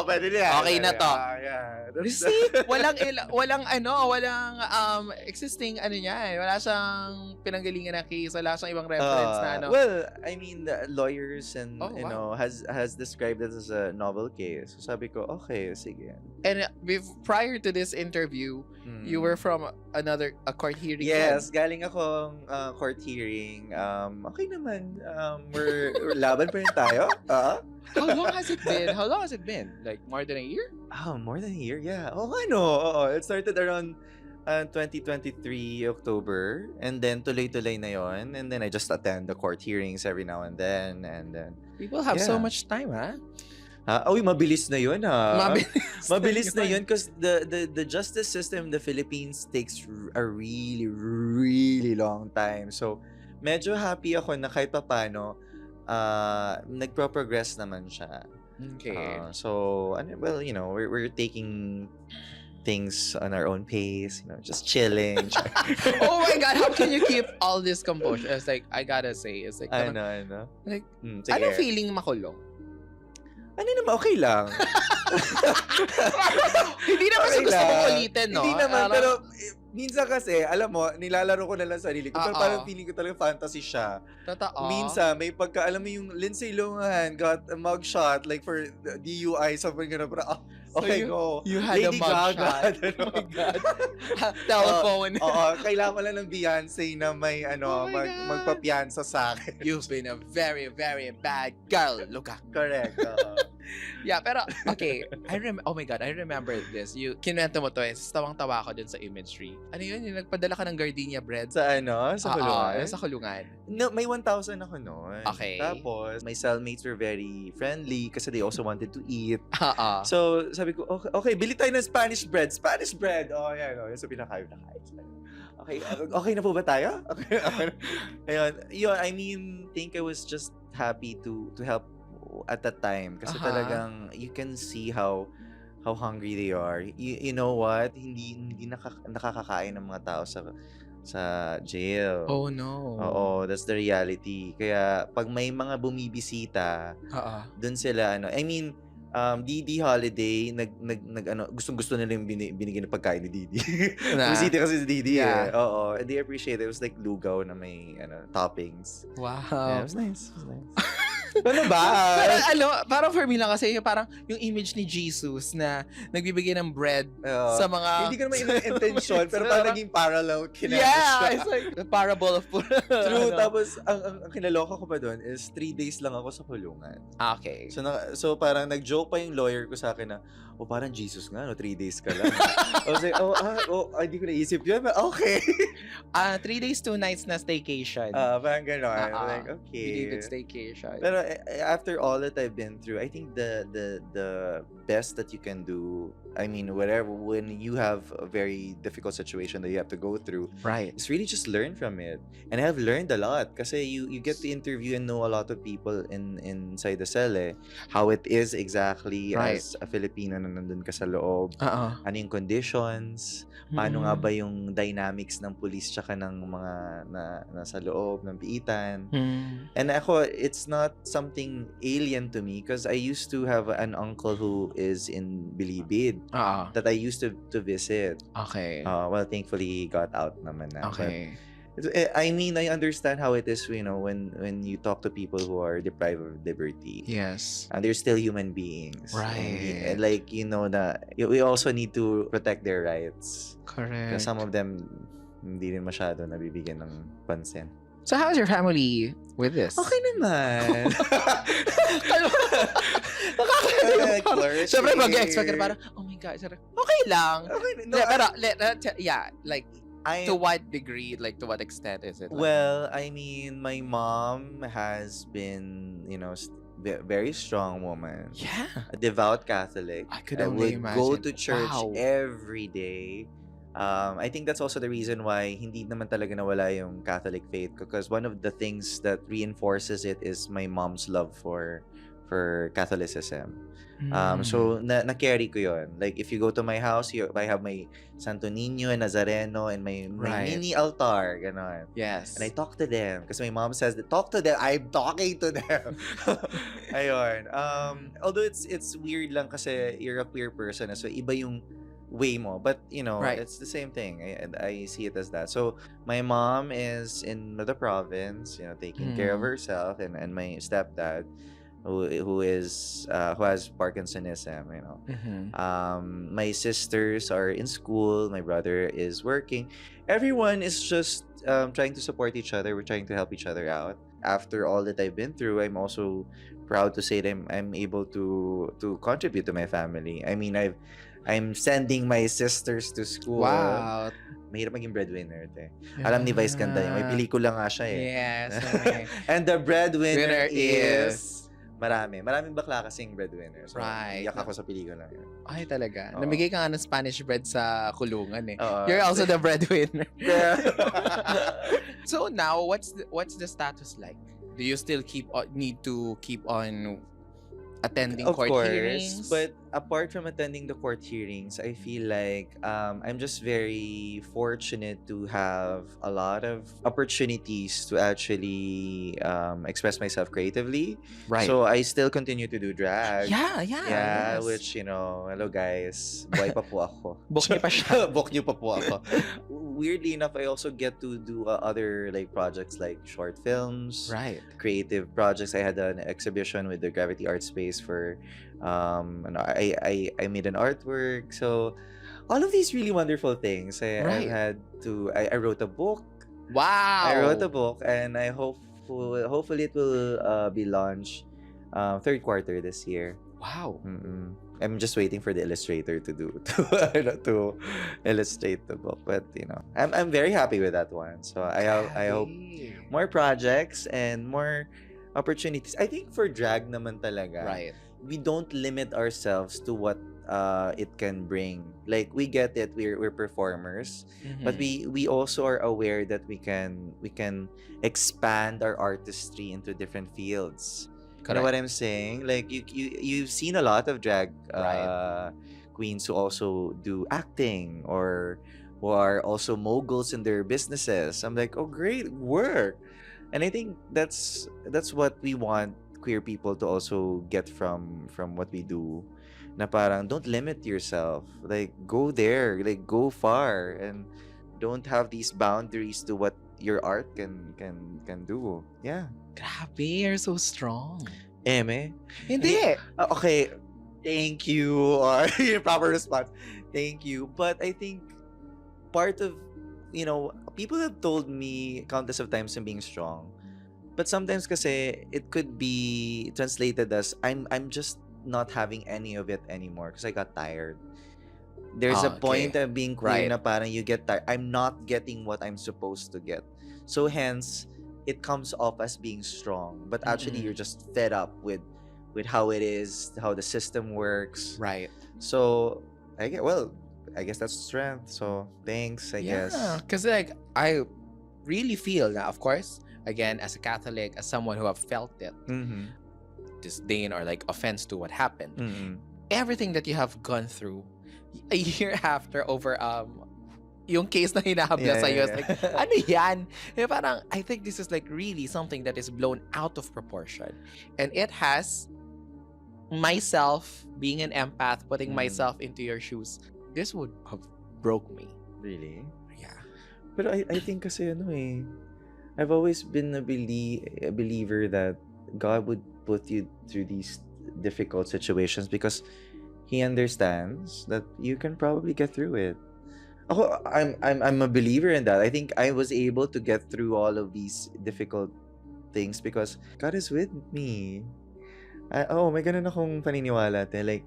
pwede niya. Okay na to. Yeah. See, walang existing niya. Wala siyang pinanggalingan na case, wala siyang ibang reference na Well, I mean, the lawyers and has described it as a novel case. So sabi ko, okay, sige. And prior to this interview, you were from a court hearing. Yes, galing akong court hearing. Okay naman. We're laban pa rin tayo. How long has it been? Like more than a year? More than a year, yeah. It started around 2023 October, and then tuloy-tuloy na yon, and then I just attend the court hearings every now and then People have so yeah. much time, ha? Uy, mabilis na yun, ha? Mabilis, Mabilis na yun. yun because the justice system in the Philippines takes a really, really long time. So, medyo happy ako na kahit papano, nagpro-progress naman siya. Okay. So, well, we're taking things on our own pace, just chilling. Oh my God, how can you keep all this composure? It's like, I gotta say, it's like, I know. like, Sige. anong feeling makulong? Ano naman, okay lang. Hindi naman Okay gusto mong lang. ulitin, no? Hindi naman, Parang- pero minsan kasi, alam mo, nilalaro ko na lang sarili ko. Pero Oo. parang feeling ko talaga fantasy siya. Totoo. Minsan, may pagka, alam mo yung Lindsay Lohan got a mugshot, like for DUI, something gano'n. Pero, okay, go. You had Lady a mugshot. Gaga. Oh my God. Telephone. Oo, kailangan mo lang ng Beyonce na may, Oh my God. magpapiansa sa akin. You've been a very, very bad girl, Luka. Correct. Yeah, pero, okay. Oh my God, I remember this. Kinuwento mo to eh. Tawang-tawa ako dun sa imagery. Ano yun? Yung nagpadala ka ng gardenia bread? Sa Sa kulungan? Sa kulungan. No, may 1,000 ako noon. Okay. Tapos, my cellmates were very friendly kasi they also wanted to eat. Oo. So, sabi ko, okay, bili tayo ng Spanish bread. Spanish bread! Oh, yan. Oh. So, pinakain. Okay na po ba tayo? Okay. Ayun. Yun, I mean, think I was just happy to help at that time. Kasi talagang, you can see how hungry they are. You know what? Hindi nakakakain ng mga tao sa jail. Oh no. Oo, that's the reality. Kaya pag may mga bumibisita, dun sila I mean, Didi Holiday, gustong-gusto nila yung binigyan ng pagkain ni Didi. Bumisita kasi si Didi eh. Oo, and they appreciate it. It was like lugaw na may toppings. Wow. Yeah, it was nice. Ano ba? Pero parang for me lang kasi parang yung image ni Jesus na nagbibigay ng bread sa mga... Hindi ko naman intention, pero parang naging parallel kinemos. Yeah! It's like the parable of Pura. True. Tapos, ang kinaloka ko pa doon is 3 days lang ako sa kulungan. Okay. So parang nag-joke pa yung lawyer ko sa akin na, parang Jesus nga, 3 days ka lang. I was like, hindi ko naisip yun, but okay. 3 days, 2 nights na staycation. Parang gano'n. Like, okay. Believe it's staycation. Pero after all that I've been through, I think the best that you can do, I mean, when you have a very difficult situation that you have to go through, right, is really just learn from it. And I have learned a lot kasi you get to interview and know a lot of people inside the cell how it is exactly as a Filipino na nandun ka sa loob. Ano yung conditions, paano nga ba yung dynamics ng police tsaka ng mga nasa loob ng piitan. And ako, it's not something alien to me because I used to have an uncle who is in Bilibid that I used to visit. Okay. Well, thankfully, he got out naman na. Okay. But, I mean, I understand how it is, when you talk to people who are deprived of liberty. Yes. And they're still human beings. Right. And like, we also need to protect their rights. Correct. Because some of them, hindi rin masyado nabibigyan ng pansin. So how's your family with this? Okay naman. Nakakalimutan. Siyempre, mag-expect ka parang, oh my God, okay lang. Okay, no, Pero, like, to what degree, like, to what extent is it? Like? Well, I mean, my mom has been, very strong woman. Yeah. A devout Catholic. I could only would imagine. go to church Wow. every day. I think that's also the reason why hindi naman talaga nawala yung Catholic faith, because one of the things that reinforces it is my mom's love for Catholicism. So na-carry ko yun. Like, if you go to my house, I have my Santo Niño and Nazareno and my mini altar, ganon. Yes. And I talk to them because my mom says, talk to them. I'm talking to them. Ayun. Although it's weird lang kasi you're a queer person, so iba yung way mo, but it's the same thing. I see it as that. So my mom is in the province, taking care of herself, and my stepdad who has Parkinsonism, my sisters are in school, my brother is working. Everyone is just trying to support each other. We're trying to help each other out. After all that I've been through, I'm also proud to say that I'm able to contribute to my family. I mean, I'm sending my sisters to school. Wow. Mahirap maging breadwinner, te. Alam ni Vice Ganda yan. May pelikula nga siya eh. Yes. And the breadwinner Winner is... Maraming bakla kasing breadwinner. So, Right. iyak ako sa pelikula yun. Ay, talaga. Oo. Namigay ka nga ng Spanish bread sa kulungan eh. Oo. You're also the breadwinner. So now, what's the status like? Do you still need to keep on attending Of court course, hearings? but apart from attending the court hearings, I feel like I'm just very fortunate to have a lot of opportunities to actually express myself creatively. Right. So I still continue to do drag. Yeah, yes. Which, hello guys, boy pa po ako. Book niyo pa siya. Book niyo pa po ako. Weirdly enough, I also get to do other like projects like short films, Right. creative projects. I had an exhibition with the Gravity Art Space for I made an artwork. So all of these really wonderful things. Right. I wrote a book. Wow. I wrote a book, and I hopefully it will be launched third quarter this year. Wow. I'm just waiting for the illustrator to illustrate the book, but I'm very happy with that one. So I hope more projects and more opportunities. I think for drag naman talaga, Right. we don't limit ourselves to what it can bring. Like, we get it, we're performers, but we also are aware that we can expand our artistry into different fields. You know what I'm saying? Like, you've seen a lot of drag queens who also do acting or who are also moguls in their businesses. I'm like, oh, great work. And I think that's what we want queer people to also get from what we do. Na parang, don't limit yourself. Like, go there. Like, go far. And don't have these boundaries to what your art can do. Yeah. Grabe, you're so strong. Eme? Hindi. Okay. Thank you. Or your proper response. Thank you. But I think part of, people have told me countless of times I'm being strong. But sometimes kasi it could be translated as I'm just not having any of it anymore because I got tired. There's a point of being queer na parang you get tired. I'm not getting what I'm supposed to get. So hence, it comes off as being strong. But actually, you're just fed up with how it is, how the system works. Right. So, I guess that's strength. So, thanks, I guess. Yeah, because I really feel that, of course, again, as a Catholic, as someone who have felt it, disdain or offense to what happened, everything that you have gone through, a year after over yung case na hinahabla sa'yo, it's like, ano yan? Parang, I think this is really something that is blown out of proportion. And it has myself, being an empath, putting myself into your shoes, this would have broke me. Really? Yeah. But I think kasi I've always been a believer that God would put you through these difficult situations because He understands that you can probably get through it. I'm a believer in that. I think I was able to get through all of these difficult things because God is with me. May ganun akong paniniwala. Like,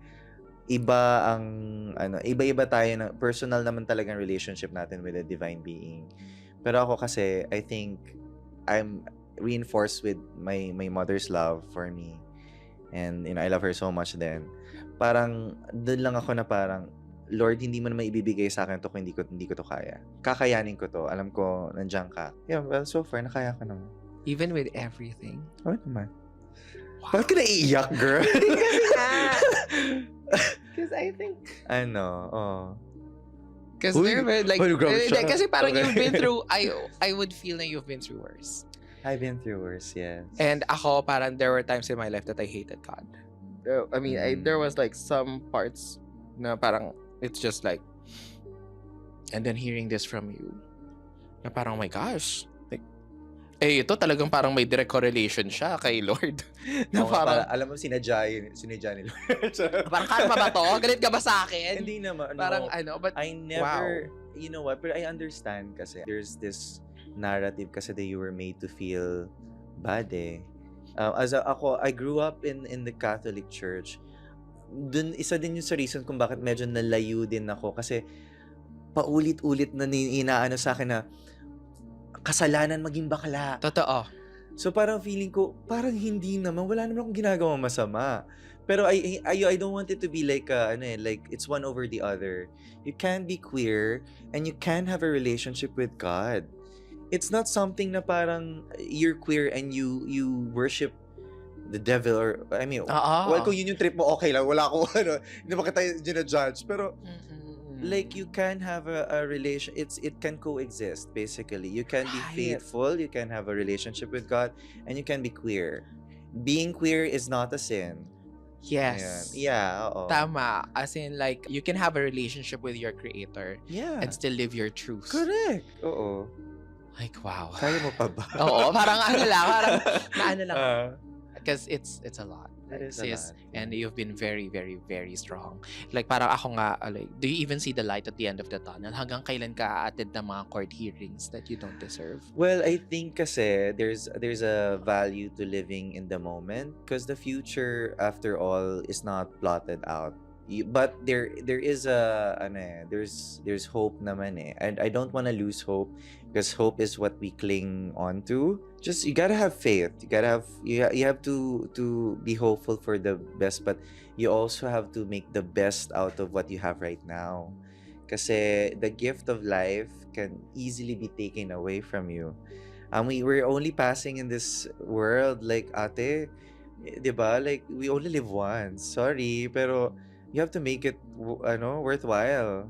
iba-iba tayo na personal naman talagang relationship natin with a divine being. Pero ako kasi, I think I'm reinforced with my mother's love for me. And I love her so much then. Parang doon lang ako na parang, Lord, hindi mo naman ibibigay sa akin to kung hindi ko to kaya. Kakayanin ko to. Alam ko, nandiyan ka. Yeah, well, so far, nakaya ka naman. Even with everything? Oo naman. Wow. Bakit ka naiiyak, girl? Because I think... Because kasi parang you've been through, I would feel na you've been through worse. I've been through worse, yes. And ako, parang there were times in my life that I hated God. I mean, there was some parts na parang, it's just and then hearing this from you, na parang, oh my gosh, ito talagang parang may direct correlation siya kay Lord. Na parang, alam mo, sinadya ni Lord. parang, karma ba to? Galit ka ba sa akin? Hindi naman. Parang, but I never, wow. You know what, but I understand kasi there's this narrative kasi that you were made to feel bad . I grew up in the Catholic Church. dun, isa din yung sa reason kung bakit medyo nalayo din ako. Kasi, paulit-ulit na inaano sa akin na, kasalanan maging bakla. Totoo. So, parang feeling ko, parang hindi naman, wala naman akong ginagawa masama. Pero I don't want it to be like, like, it's one over the other. You can be queer, and you can have a relationship with God. It's not something na parang you're queer and you worship the devil, or I mean, well, kung yun yung trip mo, okay lang, wala akong hindi mo kita gina-judge, pero like, you can have a relation, it can coexist. Basically, you can be faithful, you can have a relationship with God, and you can be queer. Being queer is not a sin. Yes. Ayan. Yeah, oo. Tama. As in, like, you can have a relationship with your creator and still live your truth. Correct. Oo. Like, wow. Kaya mo pa ba? Oo, parang naano lang. Because it's a lot. It is sis, a lot. And you've been very, very, very strong. Like, parang ako nga, like, do you even see the light at the end of the tunnel? Hanggang kailan ka aattend ng mga court hearings that you don't deserve? Well, I think kasi there's a value to living in the moment, because the future, after all, is not plotted out. But there is there's hope naman eh. And I don't want to lose hope, because hope is what we cling on to. Just, you gotta have faith. You gotta have you have to be hopeful for the best, but you also have to make the best out of what you have right now. Kasi the gift of life can easily be taken away from you. We're only passing in this world, like, ate, 'di ba? Like, we only live once. Sorry, pero you have to make it worthwhile.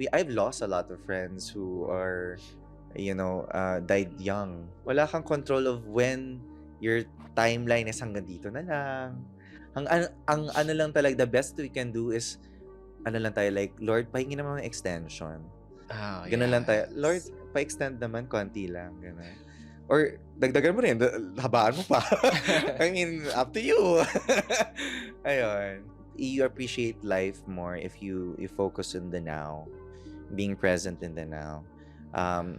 I've lost a lot of friends who are died young. Wala kang control of when your timeline is hanggang dito na lang. Ang ano lang talaga, the best we can do is lang tayo, like, Lord, pahingi naman ng extension. Ganun lang tayo. Lord, pa-extend naman, konti lang. Ganun. Or, dagdagan mo rin, habaan mo pa. I mean, up to you. Ayun. You appreciate life more if you focus in the now. Being present in the now.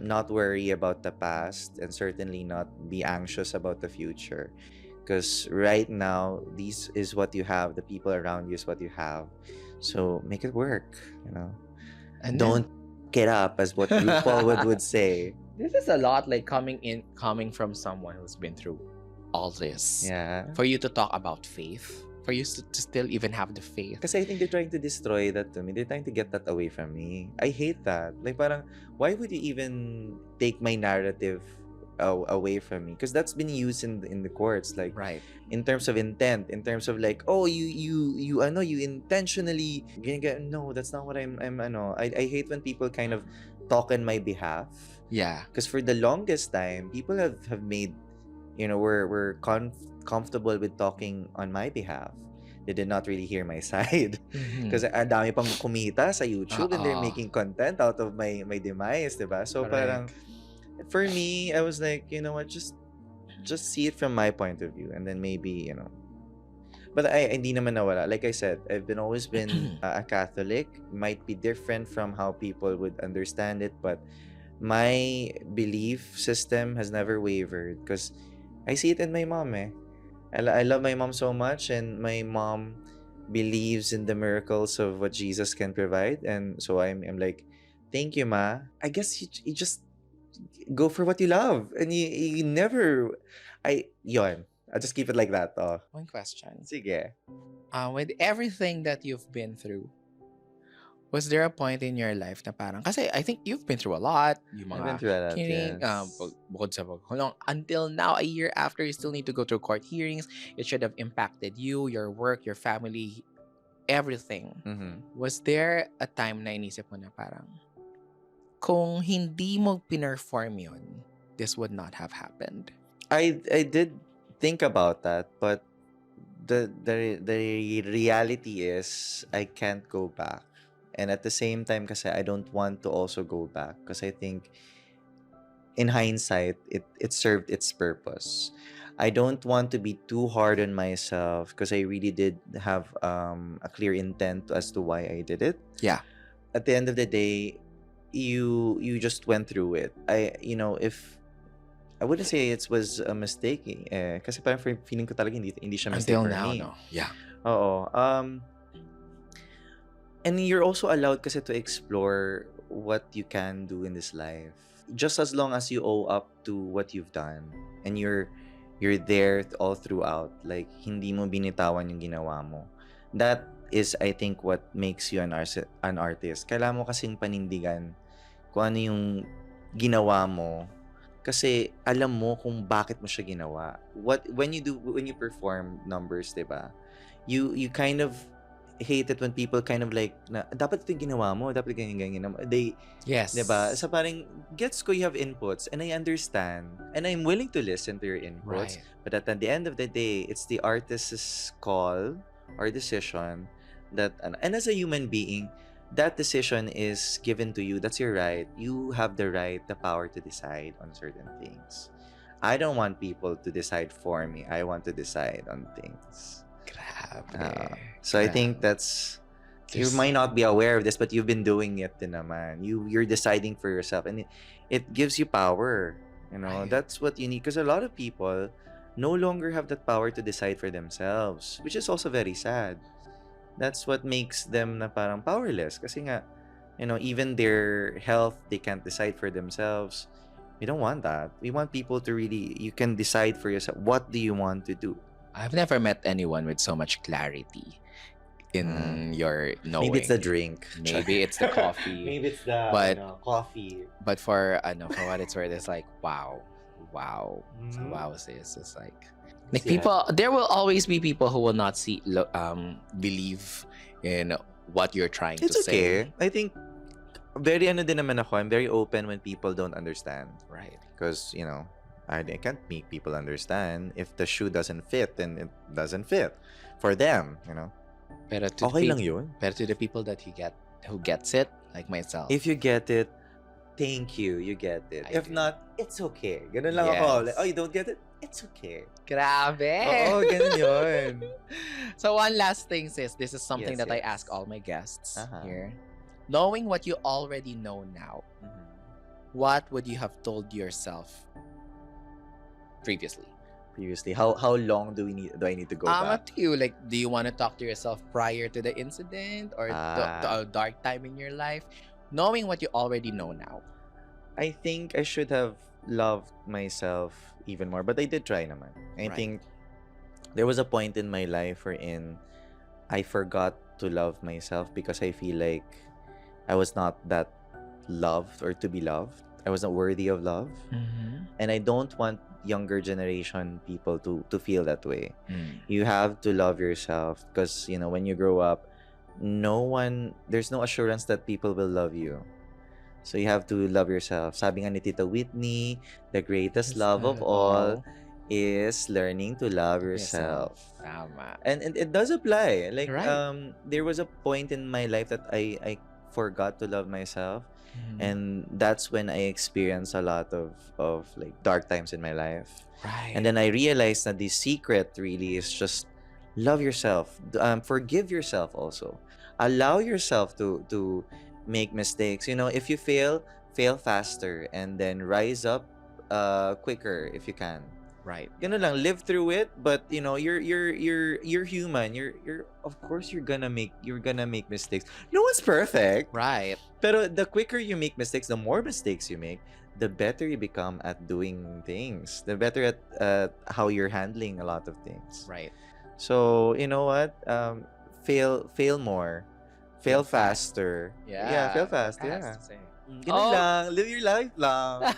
Not worry about the past, and certainly not be anxious about the future. Because right now, this is what you have. The people around you is what you have. So make it work, And don't get up, as what RuPaul would say. This is a lot, like, coming from someone who's been through all this. Yeah. For you to talk about faith, for you to still even have the faith. Because I think they're trying to destroy that to me. They're trying to get that away from me. I hate that. Like, parang, why would you even take my narrative away from me? Because that's been used in the courts, like, right, in terms of intent, in terms of, like, oh, you intentionally, no, that's not what I hate when people kind of talk on my behalf. Yeah. Because for the longest time, people have made, were comfortable with talking on my behalf. They did not really hear my side. Because ang dami pang kumita sa YouTube, and they're making content out of my demise, diba? So, parang, for me, I was like, you know what, just see it from my point of view, and then maybe, But hindi naman nawala. Like I said, I've always been a Catholic. Might be different from how people would understand it, but my belief system has never wavered, because I see it in my mom. I love my mom so much, and my mom believes in the miracles of what Jesus can provide, and so I'm like, thank you, Ma. I guess you just go for what you love, and you never. I'll just keep it like that. One question. Sige. With everything that you've been through, was there a point in your life na parang, kasi I think you've been through a lot, yung I've mga been through a lot, hearing, yes. bukod sa pagkulong, until now, a year after, you still need to go through court hearings. It should have impacted you, your work, your family, everything. Was there a time na inisip mo na parang, kung hindi mo pinerform yun, this would not have happened? I did think about that, but the reality is I can't go back. And at the same time, kasi I don't want to also go back, because I think in hindsight, it served its purpose. I don't want to be too hard on myself, because I really did have a clear intent as to why I did it. Yeah. At the end of the day, you just went through it. If I wouldn't say it was a mistake, kasi parang feeling ko talaga hindi siya mistake Until for now, me. no? Yeah. Oo. And you're also allowed kasi to explore what you can do in this life. Just as long as you owe up to what you've done and you're there all throughout. Like, hindi mo binitawan yung ginawa mo. That is, I think, what makes you an artist. Kailangan mo kasing panindigan kung ano yung ginawa mo. Kasi alam mo kung bakit mo siya ginawa. When you perform numbers, 'di ba? You kind of hate it when people kind of like na dapat ito yung ginawa mo, dapat ganyan ginawa. Yes. 'Di ba? Sa parang gets ko you have inputs and I understand and I'm willing to listen to your inputs. Right. But at the end of the day, it's the artist's call or decision that and as a human being, that decision is given to you. That's your right. You have the right, the power to decide on certain things. I don't want people to decide for me. I want to decide on things. Grabe. So I think that's you might not be aware of this, but you've been doing it din naman. You're deciding for yourself, and it gives you power. You know, Right. that's what you need. Because a lot of people no longer have that power to decide for themselves, which is also very sad. That's what makes them na parang powerless. Kasi nga, you know, even their health, they can't decide for themselves. We don't want that. We want people to really, you can decide for yourself. What do you want to do? I've never met anyone with so much clarity in your knowing. Maybe it's the drink. Maybe it's the coffee. Maybe it's the But- coffee. But for what it's worth, it's like wow. Mhm. Wow, sis. It's like Yeah. people. There will always be people who will not believe in what you're trying It's to okay. say. I think very ano din naman ako. I'm very open when people don't understand. Right. Because, you know, I can't make people understand. If the shoe doesn't fit, then it doesn't fit for them, you know. Pero to Okay the lang yun. Pero to the people that who gets it, like myself. If you get it, thank you. You get it. I If do. not, it's okay. Ganun lang ako. Yes. Like, oh, you don't get it? It's okay. Grabe. Oo, ganun yun. So one last thing, sis. This is something Yes, that I yes. ask all my guests Uh-huh. here. Knowing what you already know now, Mhm. what would you have told yourself previously? Previously, how long do I need to go back? Up to you. Like, do you want to talk to yourself prior to the incident or to a dark time in your life? Knowing what you already know now. I think I should have loved myself even more, but I did try naman. I Right. think there was a point in my life wherein I forgot to love myself because I feel like I was not that loved or to be loved. I was not worthy of love. And I don't want younger generation people to feel that way. You have to love yourself because, you know, when you grow up, there's no assurance that people will love you. So you have to love yourself. Sabi nga ni Tita Whitney, the greatest love of all is learning to love yourself. Tama. And it does apply. Like, Right. there was a point in my life that I forgot to love myself. And that's when I experienced a lot of like dark times in my life. Right. And then I realized that the secret really is just love yourself. Forgive yourself also. Allow yourself to make mistakes. You know, if you fail faster and then rise up quicker if you can. Right. Ganun lang, live through it, but you know, you're human. You're of course you're gonna make mistakes. No one's perfect. Right. Pero the quicker you make mistakes, the more mistakes you make, the better you become at doing things. The better at how you're handling a lot of things. Right. So, you know what? Fail more. Fail Fail fast. faster. Yeah. fail fast. Has Yeah. to say. Ganun lang. Live your life lang.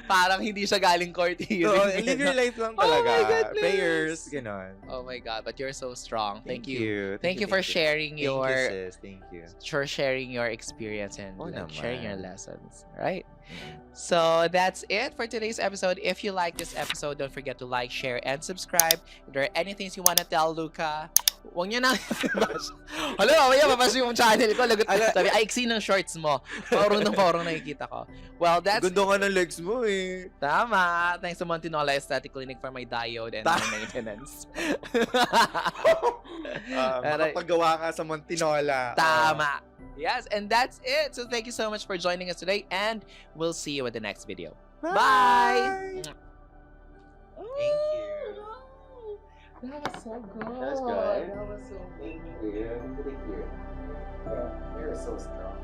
Parang hindi siya galing court hearing. Oo, live your life lang Oh my talaga. goodness. Prayers, ganon. Oh my God, but you're so strong. Thank you. Thank Thank you for sharing Thank your you, sis. Thank you. for sharing your experience and Oo like, sharing your naman. lessons. Right? So that's it for today's episode. If you like this episode, don't forget to like, share, and subscribe. If there are any things you want to tell Luca, huwag niya na bash. Hala, mamaya mabash yung channel ko. Lagot Ala- sabi, ay, iksi ng shorts mo. Paurong nakikita ko. Well, that's Ganda nga ng legs mo eh. tama. Thanks to Montinola Aesthetic Clinic for my diode and my maintenance. Aray. Makapagawa ka sa Montinola. Tama. Yes, and that's it. So thank you so much for joining us today, and we'll see you in the next video. Bye. Thank you. That was so good. That's good. That was so Thank you. Thank you. Yeah, you're so strong.